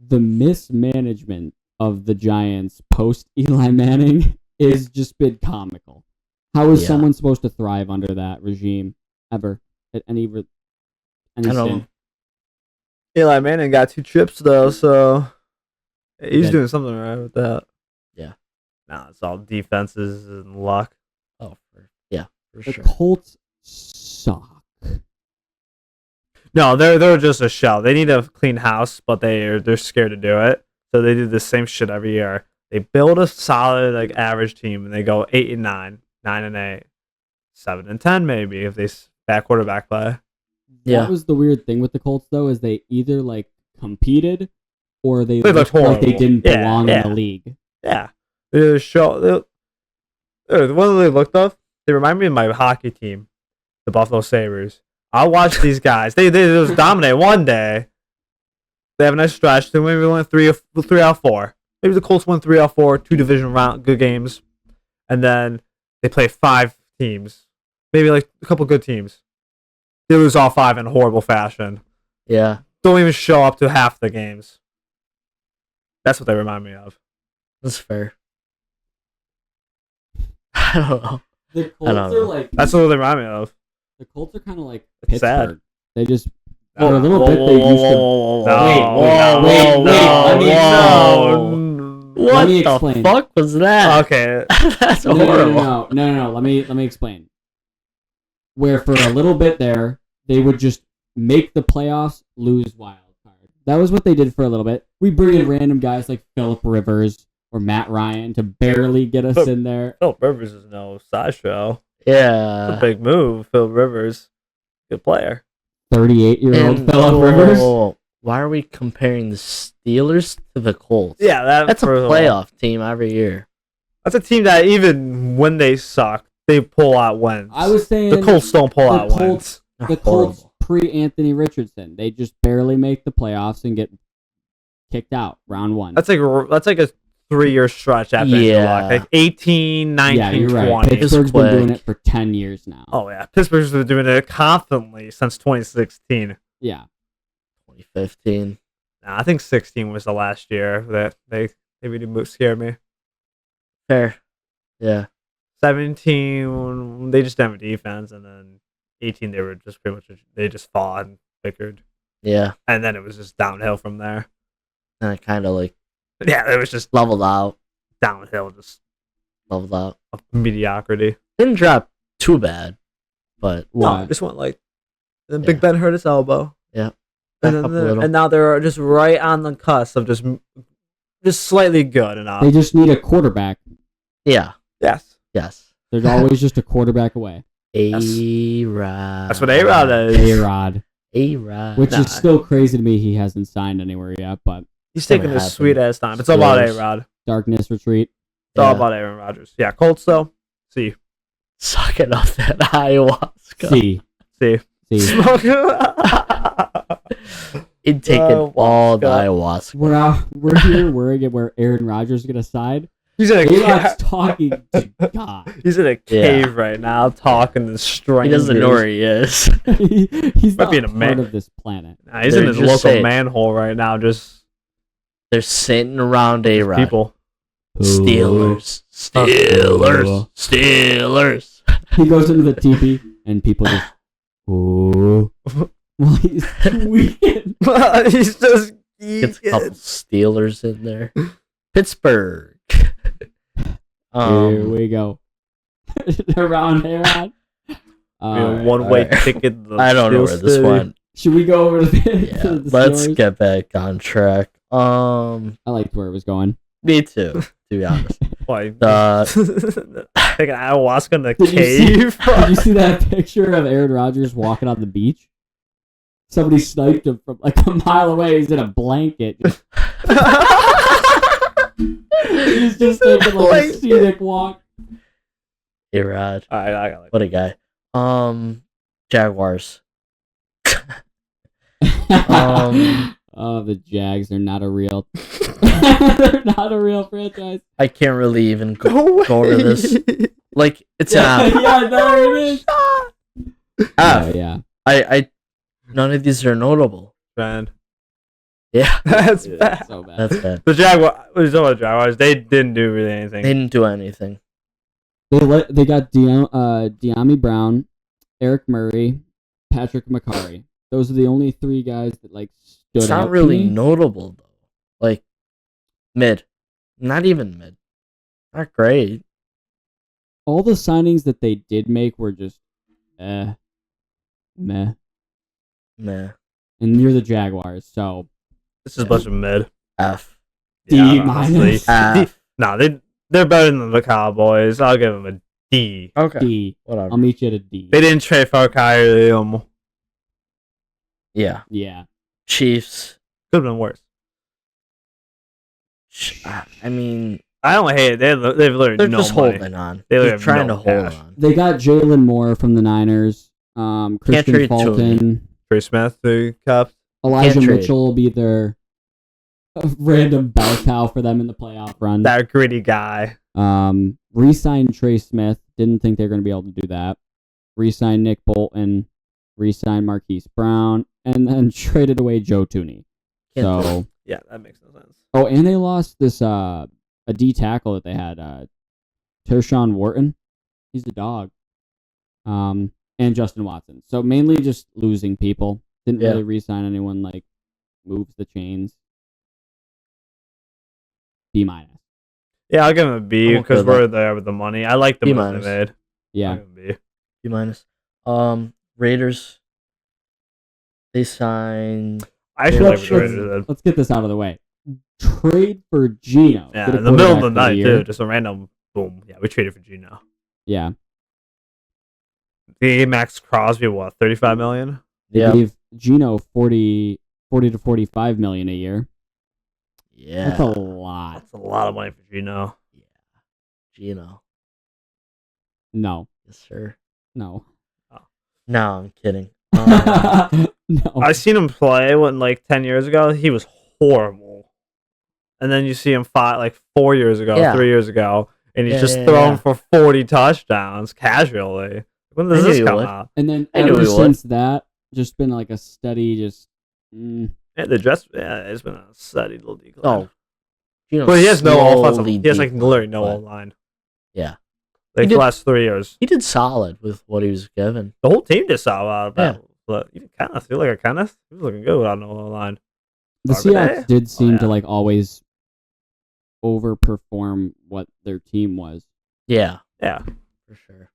the mismanagement of the Giants post Eli Manning is just been comical. How is someone supposed to thrive under that regime ever at any I don't know. Eli Manning got 2 chips though, so he's doing something right with that. Yeah. Nah, it's all defenses and luck. Oh, for the sure. Colts suck. No, they're just a shell. They need a clean house, but they're scared to do it. So they do the same shit every year. They build a solid average team and they go 8-9. 9-8, 7-10 maybe if they back quarterback play. Yeah. That was the weird thing with the Colts though, is they either like competed or they looked like horrible. they didn't belong Yeah. in the league. Yeah, the one they looked up. They remind me of my hockey team, the Buffalo Sabres. I watched these guys. They just dominate one day. They have a nice stretch. They maybe won 3 out of 4. Maybe the Colts won 3 out of 4, 2 division round good games, and then they play 5 teams, maybe like a couple good teams. They lose all 5 in horrible fashion. Yeah. Don't even show up to half the games. That's what they remind me of. That's fair. I don't know. The Colts are like That's what they remind me of. the Colts are kind of like It's Pittsburgh. sad. They just for a little bit they used to. What Let me the explain. fuck was that? Okay. That's horrible. No. Let me explain. Where for a little bit there, they would just make the playoffs, lose wild card. That was what they did for a little bit. We bring in random guys like Phillip Rivers or Matt Ryan to barely get us in there. Phillip Rivers is no sideshow. Yeah. It's a big move. Phillip Rivers, good player. 38-year-old Phillip Rivers. Why are we comparing the Steelers to the Colts? Yeah, that's a playoff team every year. That's a team that even when they suck, they pull out wins. I was saying the Colts don't pull out wins. The Colts pre-Anthony Richardson, they just barely make the playoffs and get kicked out round 1. That's like a 3-year stretch after like 18, 19, yeah, you're 20. Right. Pittsburgh's been doing it for 10 years now. Oh yeah, Pittsburgh's been doing it constantly since 2016. Yeah. 2015. Nah, I think 16 was the last year that they really scared me. Fair. Yeah. 17, they just didn't have a defense, and then 18, they were just pretty much they just fought and bickered. Yeah. And then it was just downhill from there. And it kind of like it was just leveled out. Downhill, just leveled out of mediocrity. Didn't drop too bad, but no, it just went like. Then Big Ben hurt his elbow. Yeah. And now they're just right on the cusp of just slightly good enough. They just need a quarterback. Yeah. Yes. There's always just a quarterback away. A-Rod. That's what A-Rod is. A-Rod. Which is still crazy to me. He hasn't signed anywhere yet, but he's taking his sweet ass time. It's all about A-Rod. Darkness retreat. It's all about Aaron Rodgers. Yeah, Colts though. C. Sucking off that ayahuasca. C. He'd taken all the ayahuasca. We're here worrying where Aaron Rodgers is gonna side. He's in a cave. Talking to God. He's in a cave right now, talking to strangers. He doesn't know where he is. He's not part of this planet. Nah, he's in his local manhole right now. Just they're sitting around A-Rod. People. Steelers. He goes into the teepee and people just ooh. Well, he's tweaking. He's just gets a couple Steelers in there. Pittsburgh. Here we go. Around A-Rod. One-way ticket. I don't know where this went. Should we go over to the let's get back on track. I liked where it was going. Me too, to be honest. Why? Taking ayahuasca in the cave. Did you see that picture of Aaron Rodgers walking on the beach? Somebody sniped him from like a mile away. He's in a blanket. He's just taking like a scenic walk. A-Rod. All right, I got it. What a guy. Jaguars. Oh, the Jags are not a real. They're not a real franchise. I can't really even go over this. Like it's an F. Yeah, there it is. F. Yeah. I none of these are notable. Bad. Yeah. That's bad. So bad. That's bad. The Jaguars, they didn't do really anything. They didn't do anything. They got De'Ami Brown, Eric Murray, Patrick McCarry. Those are the only 3 guys that like stood out. It's not really notable though. Like mid. Not even mid. Not great. All the signings that they did make were just meh. Meh. And you're the Jaguars, so this is a bunch of mid. F. D minus. No, they're better than the Cowboys. I'll give them D. Okay. D. Whatever. I'll meet you at a D. They didn't trade for Kyrie. Yeah. Yeah. Chiefs. Could have been worse. I mean, I don't hate it. They've literally they're no just money. holding on. They They're have trying no to hold cash. on. They got Jalen Moore from the Niners. Christian trade Fulton. Trey Smith, they kept. Elijah Can't trade. Mitchell will be their random bell cow for them in the playoff run. That gritty guy. Re-signed Trey Smith. Didn't think they were going to be able to do that. Re-signed Nick Bolton. Re-signed Marquise Brown. And then traded away Joe Tooney. So Yeah, that makes no sense. Oh, and they lost this a D tackle that they had, Tershawn Wharton. He's the dog. And Justin Watson. So mainly just losing people. Didn't really re-sign anyone like moves the chains. B-. Yeah, I'll give him a B I'm okay because with we're there with the money. I like the B moves they minus. made. Yeah. I'll give him a B. B-. Raiders. They signed. I actually like what the Let's- Raiders did. Let's get this out of the way. Trade for Geno. Yeah, Get a in the middle of quarterback the for night, year. too. Just a random boom. Yeah, we traded for Geno. Yeah. The Max Crosby, what, 35 million? They Yeah. gave Geno 40 to 45 million a year. Yeah. That's a lot. That's a lot of money for Geno. Gino. No. Yes, sir. No. No, I'm kidding. No. I seen him play like 10 years ago. He was horrible. And then you see him fight like 4 years ago, Yeah. 3 years ago, and he's Yeah, just yeah, throwing yeah. for 40 touchdowns casually. When does I knew this he come would. out? And then I knew ever he would. since that, just been like a steady, just. Yeah, the dress, yeah, it's been a steady little decline. Oh. Gino But he has no offensive. slowly He has like declined, literally no but line. Yeah. Like He the did- last 3 years. He did solid with what he was given. The whole team just saw out of Yeah. that. But even Kenneth, you look at Kenneth, he was looking good without no line. The Barbaday? Seahawks did seem yeah. to like always overperform what their team was. Yeah, Yeah. for sure.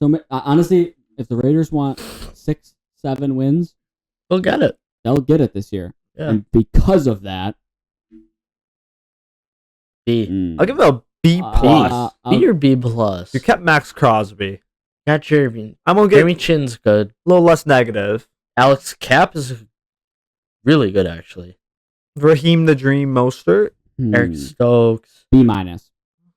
So honestly, if the Raiders want 6-7 wins, We'll get it. they'll get it this year. Yeah. And because of that, B. I'll give it a B plus. B or B plus. You kept Max Crosby. Got Jeremy. I'm gonna get Jeremy Chin's good. a little less negative. Alex Cap is really good, actually. Raheem the Dream Mostert. Eric Stokes. B minus.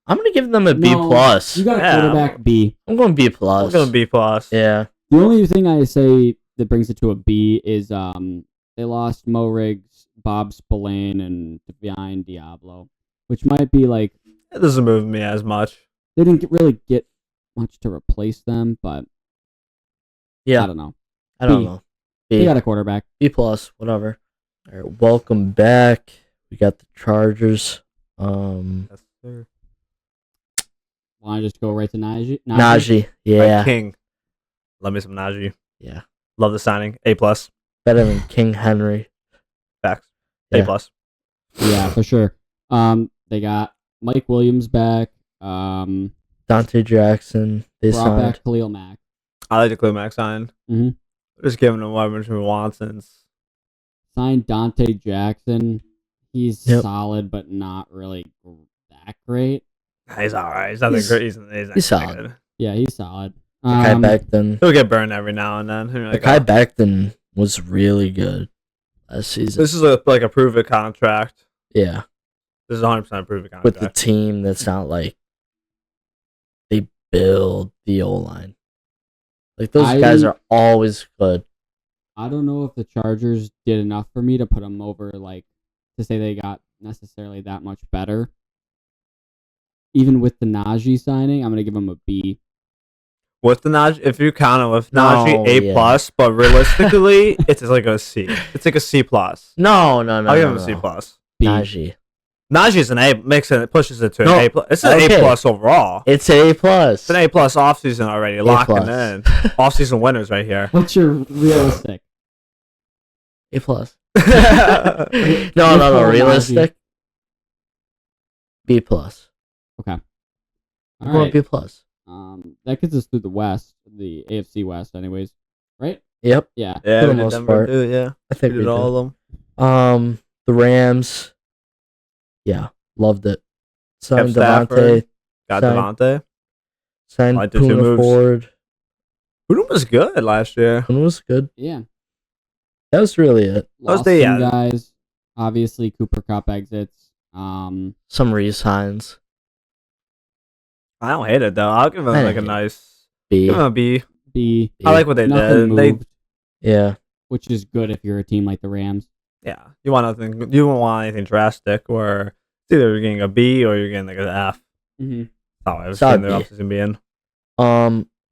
I'm gonna give them a B No, plus. You got a Yeah. quarterback B. I'm going B I'm plus. going B plus. Yeah. The only thing I say that brings it to a B is they lost Mo Riggs, Bob Spillane, and Divine Diablo, which might be like It doesn't move me as much. they didn't really get much to replace them, but Yeah. I don't know. I don't B. know. They B. got a quarterback. B plus. Whatever. All right. Welcome back. We got the Chargers. Yes, sir. Want to just go right to Najee? Najee. My Yeah. King. Love me some Najee. Yeah. Love the signing. A plus. Better than King Henry. Facts. Yeah. A plus. Yeah, for sure. They got Mike Williams back. Dante Jackson. They Brought signed. back Khalil Mack. I like the Khalil Mack sign. Mhm. Just giving him wide receiver Watson's. Signed Dante Jackson. He's Yep. solid, but not really that great. He's alright. He's nothing He's- great. He's not he's that solid. good. Yeah, he's solid. Kai Becton. He'll get burned every now and then. He'll be like, Kai "Oh, Becton was really good last season. this is like a prove it contract. Yeah. This is 100% a prove it With the contract. team that's not like they build the O line. Like those guys are always good. I don't know if the Chargers did enough for me to put them over, like, to say they got necessarily that much better. Even with the Najee signing, I'm going to give them a B. With the Najee, if you count it with No, Najee, A yeah. plus, but realistically, it's like a C. It's like a C plus. No. I'll give him a C plus. B. Najee. Najee's an A, it pushes it to No, an A plus. It's an okay. A plus overall. It's A plus. It's an A plus offseason already, locking plus. in. Offseason winners right here. What's your realistic? A plus. That's No, Najee. realistic. B plus. Okay. I'm All going right. B plus. That gets us through the West, the AFC West, anyways. Right? Yep. Yeah. Yeah, For the we did most Denver part. too, yeah. I think We we did all did. of them. The Rams. Yeah, loved it. Signed Kept Stafford. Devontae. Got Signed- Devontae. Signed I did two Puna moves. Ford. Puna was good last year. Puna was good. Yeah. That was really it. Lost some guys. Obviously, Cooper Cup exits. Some re-signs. I don't hate it though. I'll give them like a nice B. Give them a B. B. I like what they did. Moved, yeah, which is good if you're a team like the Rams. Yeah, you want nothing. You don't want anything drastic, or it's either you're getting a B or you're getting like an F. Mm-hmm. Oh, I was saying the offseason being.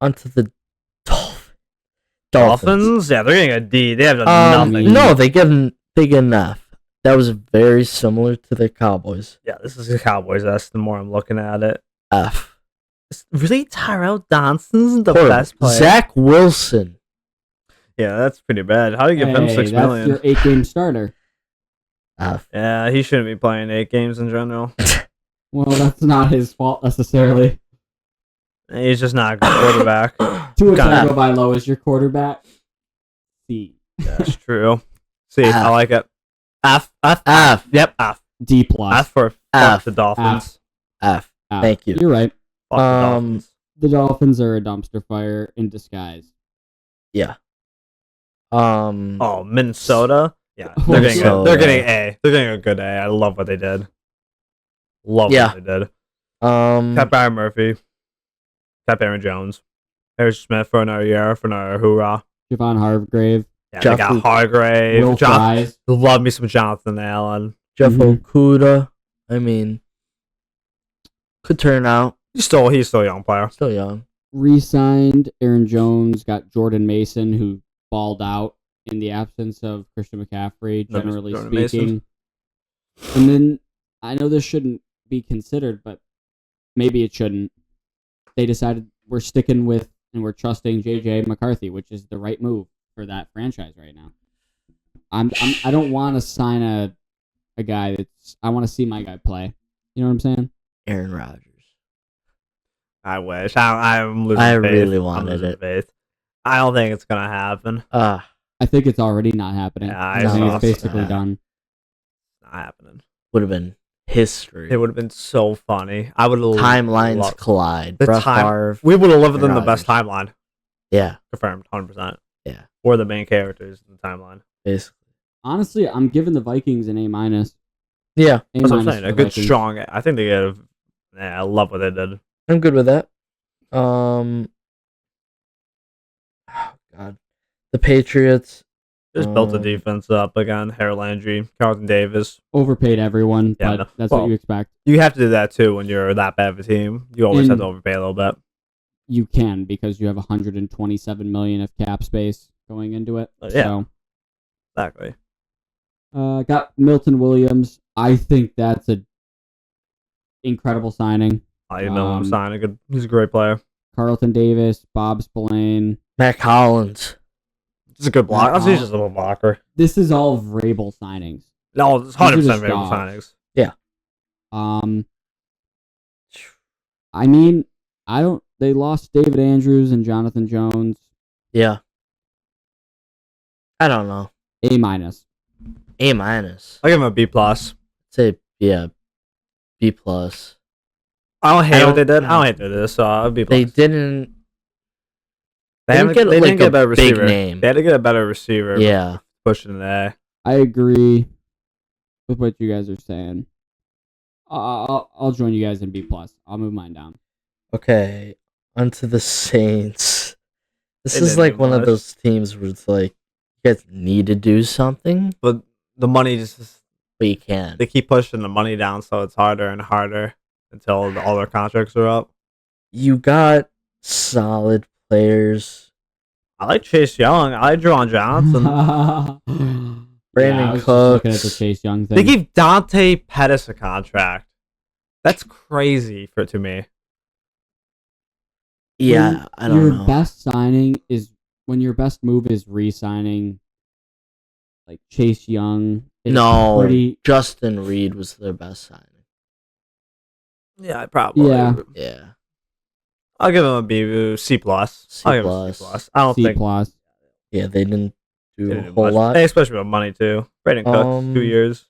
Onto the Dolphins. Yeah, they're getting a D. They have nothing. No, they get an F. That was very similar to the Cowboys. Yeah, this is the Cowboys. That's the more I'm looking at it. F. Really, Tyrell Donson's the best player. Zach Wilson. Yeah, that's pretty bad. How do you give him $6 million? That's your 8-game starter. F. Yeah, he shouldn't be playing 8 games in general. Well, that's not his fault necessarily. He's just not a good quarterback. Tua Tagovailoa is your quarterback. C. That's true. C. I like it. F. Yep. F. D plus. F for the Dolphins. F. Thank you. You're right. The Dolphins are a dumpster fire in disguise. Yeah. Oh, Minnesota. Yeah, they're getting good. They're getting A. They're getting a good A. I love what they did. What they did. Kept Byron Murphy. Kept Aaron Jones. Harris Smith for another year, for another hoorah. Javon Hargrave. Yeah, they got Hargrave. Will Fries. Love me some Jonathan Allen. Jeff Okuda. I mean, could turn out. He's still a young player. Still young. Re-signed Aaron Jones. Got Jordan Mason, who balled out in the absence of Christian McCaffrey, generally speaking. And then, I know this shouldn't be considered, but maybe it shouldn't. They decided we're sticking with and we're trusting JJ McCarthy, which is the right move for that franchise right now. I don't want to sign a guy I want to see my guy play. You know what I'm saying? Aaron Rodgers. I wish. I'm losing faith. I really wanted it. Faith. I don't think it's gonna happen. I think it's already not happening. Yeah, I think it's basically done. Not happening. Would have been history. It would have been so funny. I would have timelines collide. We would have lived in the best timeline. Yeah, confirmed, 100%. Yeah, we're the main characters in the timeline. Basically, honestly, I'm giving the Vikings an A-. Yeah, that's what I'm saying. A good strong. I think they get. I love what they did. I'm good with that. Oh God, the Patriots just built the defense up again. Harold Landry, Carlton Davis, overpaid everyone, but that's what you expect. You have to do that too when you're that bad of a team. You always have to overpay a little bit. You can because you have 127 million of cap space going into it. Yeah, so, exactly. Got Milton Williams. I think that's a incredible signing. I know him signing. He's a great player. Carlton Davis, Bob Spillane, Mac Hollins. He's a good blocker. He's just a little blocker. This is all Vrabel signings. No, it's 100% Vrabel signings. Yeah. I mean, they lost David Andrews and Jonathan Jones. Yeah. I don't know. A-. A-. I give him a B+. Say, yeah, B+. I don't hate what they did. I don't hate what they did, so I'll be. They didn't. They didn't get a better receiver. Name. They had to get a better receiver. Yeah, pushing an A. I agree with what you guys are saying. I'll join you guys in B+. I'll move mine down. Okay, onto the Saints. This is like one of those teams where it's like you guys need to do something, but the money just. But you can't. They keep pushing the money down, so it's harder and harder. Until all their contracts are up. You got solid players. I like Chase Young. I like Juwan Johnson. Brandon Cooks. Looking at the Chase Young thing. They gave Dante Pettis a contract. That's crazy to me. Yeah, I don't know. Your best signing is when your best move is re-signing like Chase Young. Justin Reed was their best signing. Yeah, probably. Yeah. I'll give him a B, C+. I'll give him a C+. I don't think. C+. Yeah, they didn't do a whole lot. Especially with money, too. Brandon Cooks, 2 years.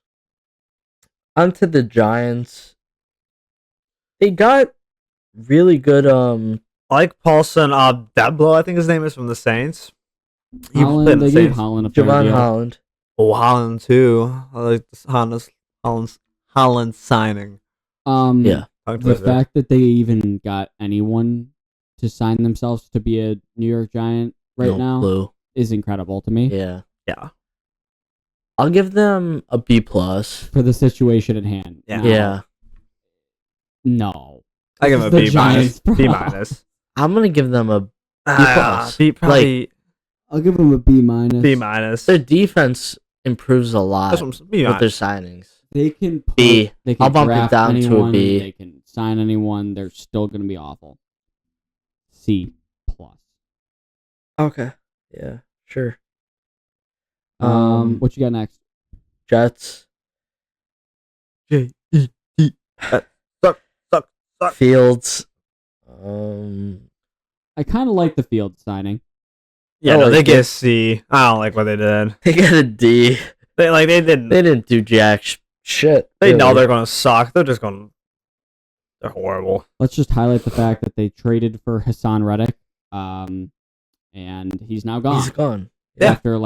Onto the Giants. They got really good I like Paulson. Deblo, I think his name is, from the Saints. Holland, they gave Holland a fair Javon deal. Holland. Oh, Holland too. I like this Holland signing. Yeah. The fact that they even got anyone to sign themselves to be a New York Giant now is incredible to me. Yeah. Yeah. I'll give them a B plus for the situation at hand. Yeah. Yeah. No. I give them a B minus. B minus. I'm gonna give them a B plus. I'll give them a B minus. B minus. Their defense improves a lot with their signings. They can B. They can I'll bump it down anyone, to a B. They can sign anyone. They're still going to be awful. C plus. Okay. Yeah. Sure. What you got next? Jets. J-E-T. Suck. Fields. I kind of like the field signing. Yeah, no, they get a C. I don't like what they did. They got a D. They didn't do jack shit. They know they're gonna suck. They're horrible. Let's just highlight the fact that they traded for Hassan Reddick, and he's now gone. He's gone. Yeah. After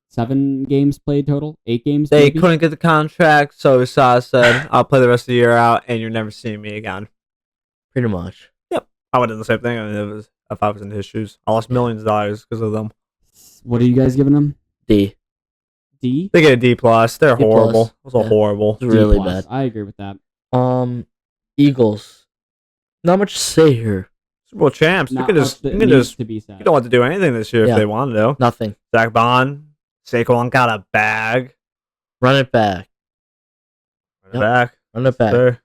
7 games played total, 8 games. They maybe? couldn't get the contract, so Sa said, "I'll play the rest of the year out, and you're never seeing me again." Pretty much. Yep, I would have done the same thing. I mean, if I was in his shoes, I lost millions of dollars because of them. What are you guys giving them? D. D? They get a D plus. They're D+. horrible. It was horrible. It's really D+. bad. I agree with that. Eagles. Not much to say here. Super Bowl champs. You don't have to do anything this year if they wanted to. Nothing. Zach Bond, Saquon got a bag. Run it back. Run it back. Sure.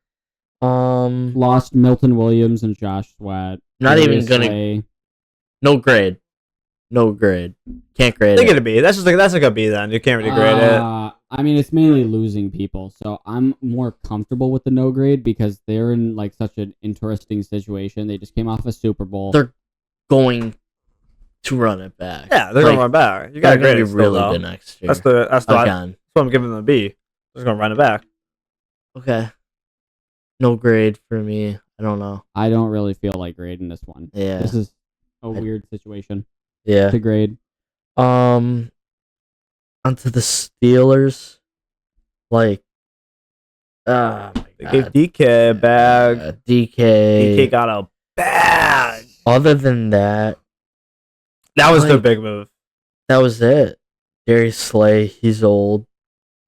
Lost Milton Williams and Josh Sweat. Not even gonna. No grade. Can't grade they it. get a B. That's like a B then. You can't really grade it. I mean, it's mainly losing people, so I'm more comfortable with the no grade because they're in such an interesting situation. They just came off a Super Bowl. They're going to run it back. Yeah, they're going to run back. You got to grade it really good next year. That's what I'm giving them a B. They're going to run it back. Okay. No grade for me. I don't know. I don't really feel like grading this one. Yeah. This is a weird situation. Yeah. To grade. Onto the Steelers. My God. They gave DK a bag. DK got a bag. Other than that, that was their big move. That was it. Darius Slay, he's old.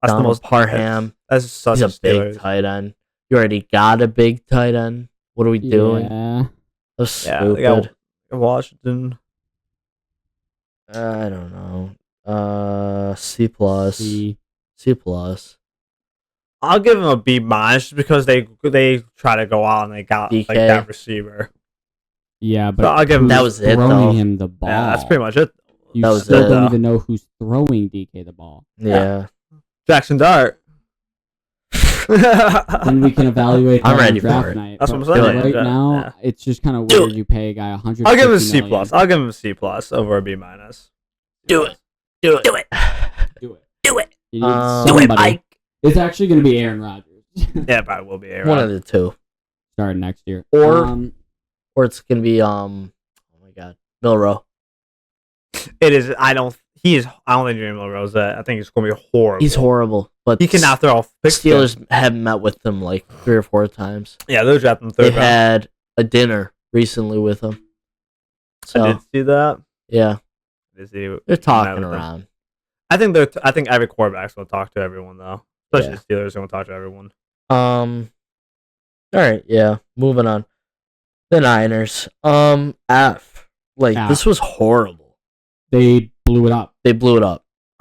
That's the most Parham. That's such a big tight end. You already got a big tight end. What are we doing? Yeah. That's stupid. They got Washington. I don't know. C plus. C plus. I'll give them a B minus because they try to go out and they got DK. That receiver. Yeah, but so I'll give them that was it. Throwing him the ball. Yeah, that's pretty much it. You don't even know who's throwing DK the ball. Yeah. Jackson Dart. Then we can evaluate. I'm ready draft for it. night. That's what I'm saying. Right now, it's just kind of weird. You pay a guy $100. I'll give him a C plus. I'll give him a C plus over a B minus. Do it. You need somebody. It's actually going to be Aaron Rodgers. Yeah, probably will be Aaron. One of the two. Starting next year. Or it's gonna be oh my God, Milroe. It is. I don't think Jalen Milroe's that. I think it's gonna be horrible. He's horrible, but he cannot throw. Steelers have met with him 3 or 4 times. Yeah, they're drafting third. They had a dinner recently with him. So, I did see that. Yeah, they're talking around. I think every quarterback's gonna talk to everyone though. Especially the Steelers are gonna talk to everyone. All right, yeah. Moving on. The Niners. F. This was horrible. They blew it up.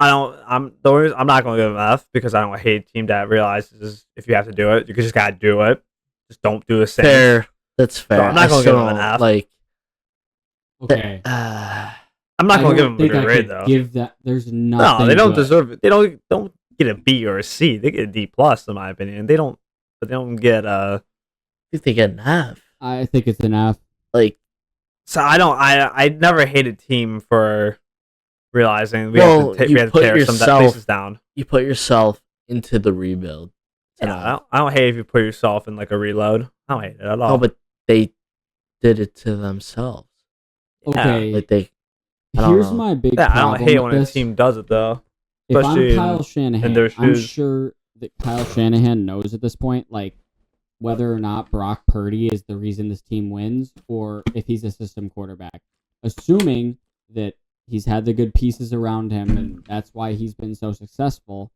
I'm not gonna give them F because I don't hate a team that realizes if you have to do it, you just gotta do it. Just don't do the same. Fair. That's fair. So I'm not gonna give them an F. Okay. I'm not gonna give them a good grade though. Give that. There's nothing. No, they don't good. deserve it. They don't get a B or a C. They get a D plus in my opinion. They don't get a. I think they get an F. I think it's an F. So I never hate a team for realizing we have to tear some pieces down. You put yourself into the rebuild. Yeah, I don't hate if you put yourself in a reload. I don't hate it at all. No, but they did it to themselves. Okay. Like Here's my big I problem don't hate with when this. a team does it though. If I'm Especially Kyle in Shanahan, their I'm shoes. sure that Kyle Shanahan knows at this point, like, whether or not Brock Purdy is the reason this team wins, or if he's a system quarterback. Assuming that he's had the good pieces around him, and that's why he's been so successful,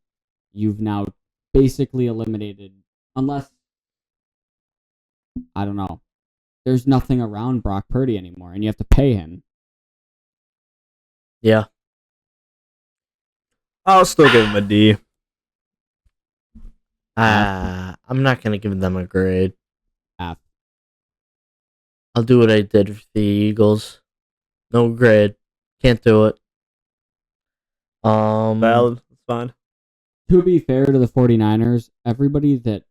you've now basically eliminated, unless, I don't know, there's nothing around Brock Purdy anymore, and you have to pay him. Yeah. I'll still give him a D. I'm not gonna give them a grade. F. I'll do what I did with the Eagles. No grade. Can't do it. Valid. It's fine. To be fair to the 49ers, everybody that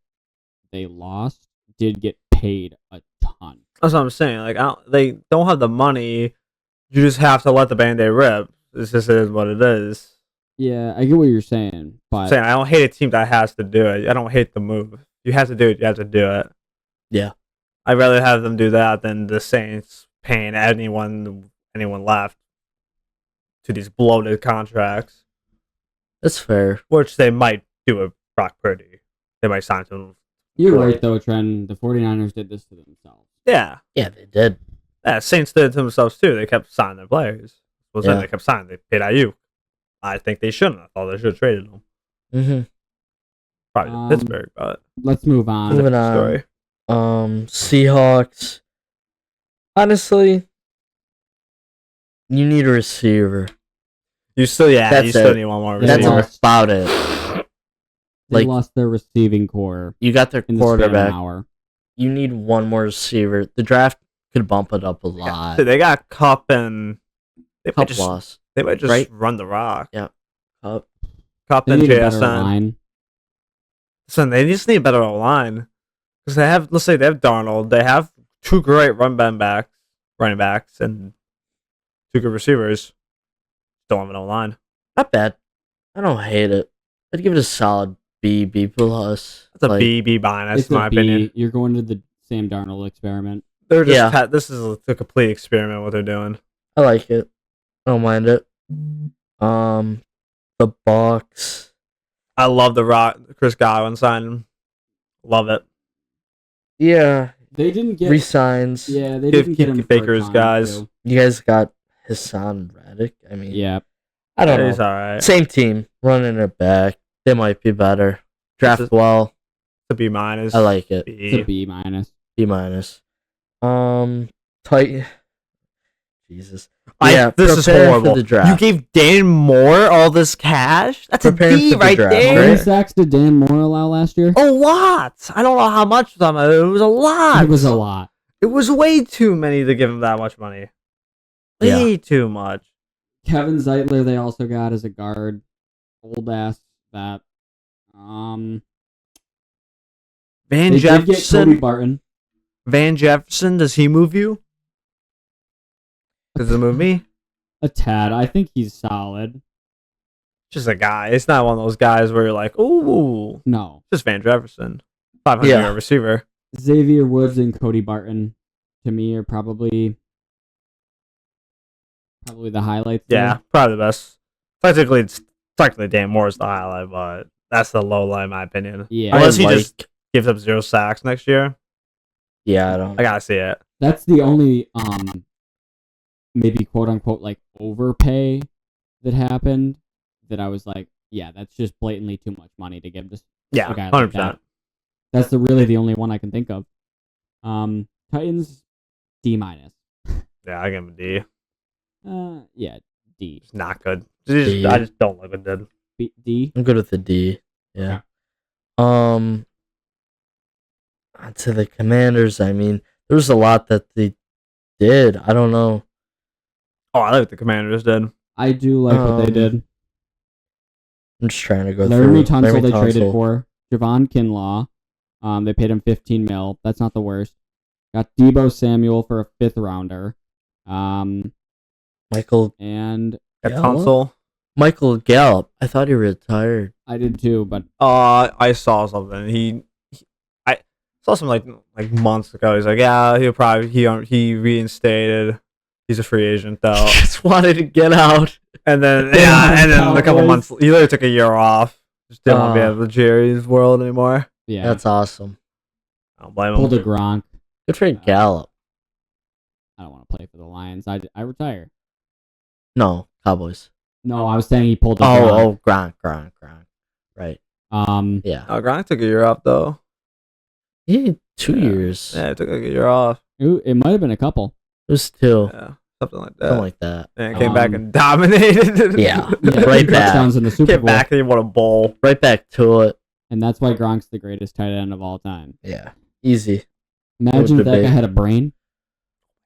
they lost did get paid a ton. That's what I'm saying. Like, they don't have the money. You just have to let the Band-Aid rip. It's just is what it is. Yeah, I get what you're saying, but I'm saying I don't hate a team that has to do it. I don't hate the move. You have to do it. You have to do it. Yeah. I'd rather have them do that than the Saints paying anyone left to these bloated contracts, That's fair. which they might do with Brock Purdy. They might sign to him. you're right though, Trent. The 49ers did this to themselves. Yeah. Yeah, they did. Yeah, Saints did it to themselves too. They kept signing their players. They kept signing. They paid IU. I think they shouldn't. I thought they should have traded them. Mm-hmm. Probably to Pittsburgh, but Let's move on. Moving on. story. Seahawks. Honestly, you need a receiver. You still need one more That's receiver. That's about it. They Like, lost their receiving core you got their in the span of an quarterback. hour. You need one more receiver. The draft could bump it up a lot. They got Cup and they might Cup just loss. right? Run the rock. Yeah. Cup. Cup They and need a better JSN. line. Listen, they just need a better line because they have. Let's say they have Darnold. They have two great running backs, and two good receivers. Don't have an line. Not bad. I don't hate it. I'd give it a solid B plus. That's a B minus, It's in a my B. opinion. You're going to the Sam Darnold experiment. They're just Yeah. this is a complete experiment what they're doing. I like it. I don't mind it. The Bucks. I love the rock Chris Godwin signing. Love it. Yeah. They didn't get Resigns. Yeah, they Give didn't get him for Baker's a ton, guys. too. You guys got Hassan Reddick. I mean, Yeah. I don't He's know. all right. Same team running it back. They might be better. Draft It's well. It's a B minus. I like it. It's a B. B minus. B minus. Tight. Jesus. This is prepare horrible. For the draft. You gave Dan Moore all this cash? That's Prepare a B for the right draft, How there. many right? sacks did Dan Moore allow last year? A lot. I don't know how much was on it. It was a lot. It was a lot. It was way too many to give him that much money. Way too much. Kevin Zeitler they also got as a guard. Old ass that. Van They did get Cody Jefferson. Barton. Van Jefferson, does he move you? Does it move me? A tad. I think he's solid. Just a guy. It's not one of those guys where you're like, ooh. No. Just Van Jefferson. 500 Yeah. yard receiver. Xavier Woods and Cody Barton to me are probably the highlights. Yeah, there. probably the best. Technically Dan Moore's the highlight, but that's the low light in my opinion. Yeah. Unless he just gives up 0 sacks next year. Yeah, I don't. I gotta see it. That's the only maybe quote unquote like overpay that happened that I was like, yeah, that's just blatantly too much money to give this Yeah, a guy 100%. like that. That's really the only one I can think of. Titans D minus. Yeah, I give him a D. Yeah, D. It's not good. D. I just don't like it did. D. I'm good with the D. Yeah. To the Commanders, I mean, there was a lot that they did. I don't know. Oh, I like what the Commanders did. I do like what they did. I'm just trying to go Laramie through. Tunsil they traded for. Javon Kinlaw. They paid him $15 million. That's not the worst. Got Debo Samuel for a 5th rounder. Michael And Got Gallup? Tunsil. Michael Gallup. I thought he retired. I did too, but I saw something. saw some like months ago. He's like, yeah, he reinstated. He's a free agent though. Just wanted to get out. And then a couple months, he literally took a year off. Just didn't want to be out of the Jerry's world anymore. Yeah, that's awesome. I don't blame him. Pulled a Gronk. Good for Gallup. I don't want to play for the Lions. I retire. No, Cowboys. No, I was saying he pulled a Gronk. Gronk. Right. Yeah. Oh, Gronk took a year off though. He had 2 years. Yeah, he took like a year off. It might have been a couple. It was 2. Yeah, something like that. Something like that. And came back and dominated. Yeah. Right back. Touchdowns in the Super Came Bowl. back and he won a bowl. Right back to it. And that's why Gronk's the greatest tight end of all time. Yeah. Easy. Imagine if that guy had a brain.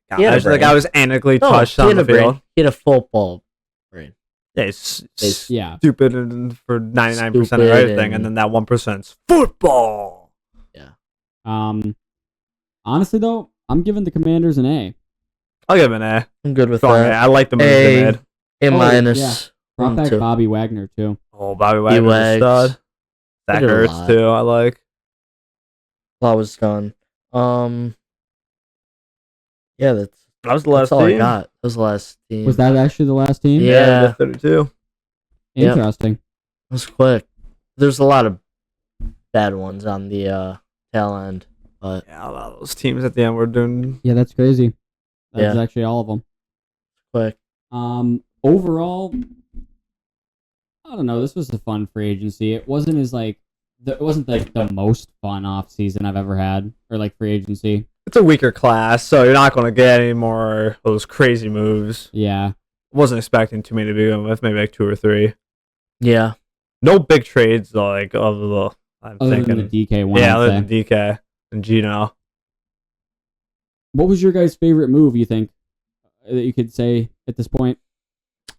Imagine the guy was analytically touched on the field. He had a football brain. Yeah, he's Yeah. stupid for 99% of everything, and then that 1%'s football. Yeah. Honestly though, I'm giving the Commanders an A. I'll give him an A. I'm good with Strong that. A. I like the move they made. A minus. Yeah. Brought back Bobby Wagner too. Oh, Bobby Wagner's a stud. Zach Ertz too. I like. A lot was done. Yeah, that was the last all team. I got. That was the last team. Was that actually the last team? Yeah. 32. Interesting. It was quick. There's a lot of bad ones on the tail end, but yeah, a lot of those teams at the end were doing. Yeah, that's crazy. That's actually all of them. Quick. Overall, I don't know. This was a fun free agency. It wasn't the most fun off season I've ever had, or like free agency. It's a weaker class, so you're not going to get any more of those crazy moves. Yeah. Wasn't expecting too many to begin with, maybe like 2 or 3. Yeah. No big trades though, like of the. I'm other thinking than the DK one. Yeah, other than DK and Gino. What was your guys' favorite move? You think that you could say at this point?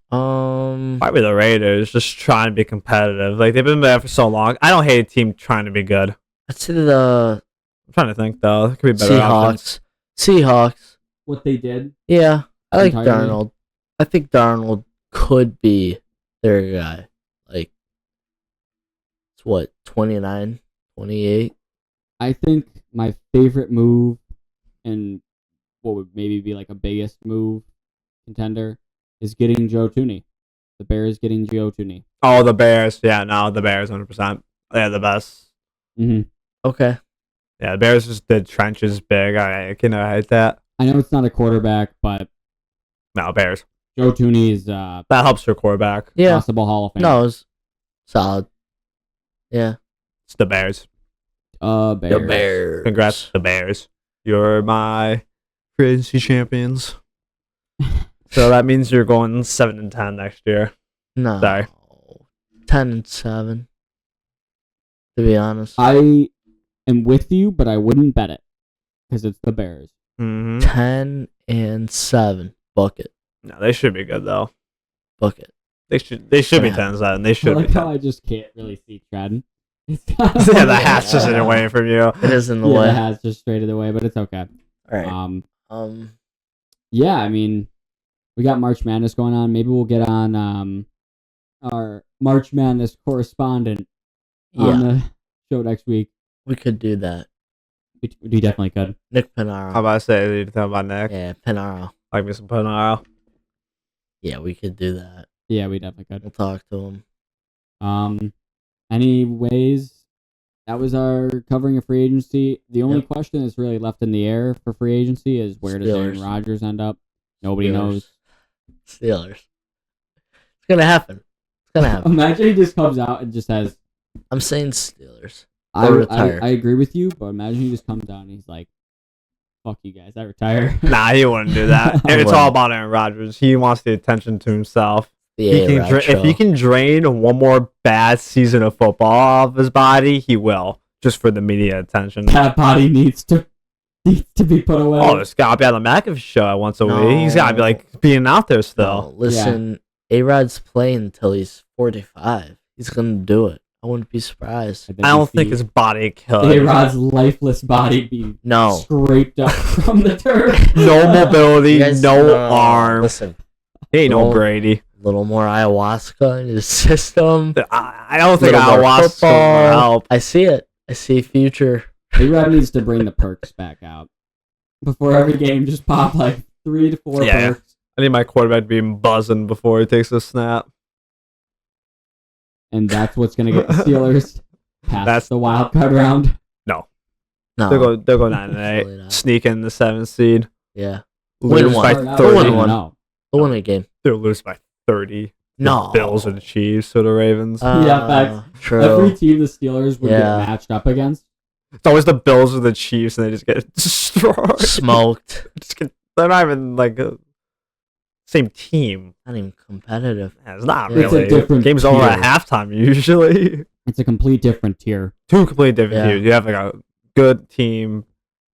Probably the Raiders, just trying to be competitive. Like they've been there for so long. I don't hate a team trying to be good. I'd say the I'm trying to think though. It could be better. Seahawks. What they did? Yeah, I like Entirely. Darnold. I think Darnold could be their guy. Like, it's what, 29, 28? I think my favorite move, and what would maybe be like a biggest move contender, is getting Joe Tooney. The Bears getting Joe Tooney. Oh, the Bears. Yeah, no, the Bears 100%. They're the best. Mm-hmm. Okay. Yeah, the Bears just did trenches big. I can hate that. I know it's not a quarterback, but No, Bears. Joe Tooney is That helps your quarterback. Yeah. possible Hall of Fame. No, it was solid. Yeah. It's the Bears. Bears. The Bears. Congrats, the Bears. You're my free agency champions. So that means you're going 7-10 next year. No. Sorry. 10-7. To be honest. I am with you, but I wouldn't bet it because it's the Bears. Mm-hmm. 10-7. Book it. No, they should be good though. Book it. They should be 10-7. They I should like be how 10. I just can't really see Tredden. Yeah, the hat's just in the way from you. It is in the Yeah, way. the hat's just straight of the way, but it's okay. All right. Yeah, I mean, we got March Madness going on. Maybe we'll get on our March Madness correspondent on the show next week. We could do that. We definitely could. Nick Pinaro. How about I say you talking about Nick? Yeah, Pinaro. Like me some Pinaro. Yeah, we could do that. Yeah, we definitely could. We'll talk to him. Anyways, that was our covering of free agency. The only question that's really left in the air for free agency is where does Aaron Rodgers end up? Nobody knows. Steelers. It's gonna happen. It's gonna happen. Imagine he just comes out and just says, I'm saying Steelers. I retire. agree with you, but imagine he just comes down and he's like, fuck you guys, I retire. Nah, he wouldn't do that. And it's all about Aaron Rodgers. He wants the attention to himself. If he can drain one more bad season of football off his body, he will. Just for the media attention. That body needs to be put away. Oh, it's got to be on the McAfee show once a week. He's got to be like being out there still. No, listen, A-Rod's playing until he's 45. He's gonna do it. I wouldn't be surprised. I don't think his body killed. A-Rod's lifeless body be scraped up from the turf. No mobility, no arm. arm. Listen, he ain't no Brady. A little more ayahuasca in his system. I don't think ayahuasca will help. I see it. I see future A-Rod needs to bring the perks back out. Before every game, just pop like 3 to 4 perks. I need my quarterback to be buzzing before he takes a snap. And that's what's going to get the Steelers past the wild card round. No. No. They'll go 9-8. Sneak in the 7th seed. Yeah. Lose Win by one. 30. They'll win a game. They'll lose by 30. No. The Bills or the Chiefs or the Ravens. Yeah, facts. True. Every team the Steelers would get matched up against. It's always the Bills or the Chiefs, and they just get destroyed. Smoked. They're not even like same team. Not even competitive. Yeah, it's not It's really. a different Game's over at halftime usually. It's a complete different tier. Two completely different teams. You have like a good team,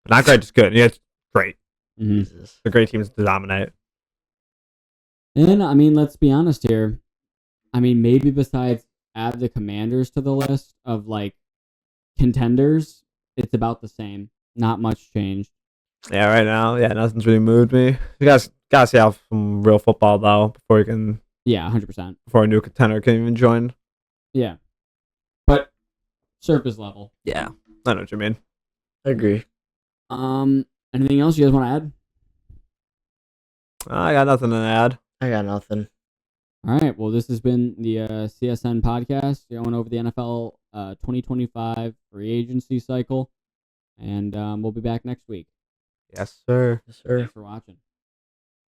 not great, just good. Yeah, it's great. Mm-hmm. The great teams to dominate. And I mean, let's be honest here. I mean, maybe besides add the Commanders to the list of like contenders, it's about the same. Not much changed. Yeah, right now, nothing's really moved me. You guys gotta see out some real football though before you can. Yeah, 100%. Before a new contender can even join. Yeah, but surface level. Yeah, I know what you mean. I agree. Anything else you guys want to add? I got nothing to add. I got nothing. All right. Well, this has been the CSN podcast going over the NFL 2025 free agency cycle, and we'll be back next week. Yes, sir. Yes, sir. Thanks for watching.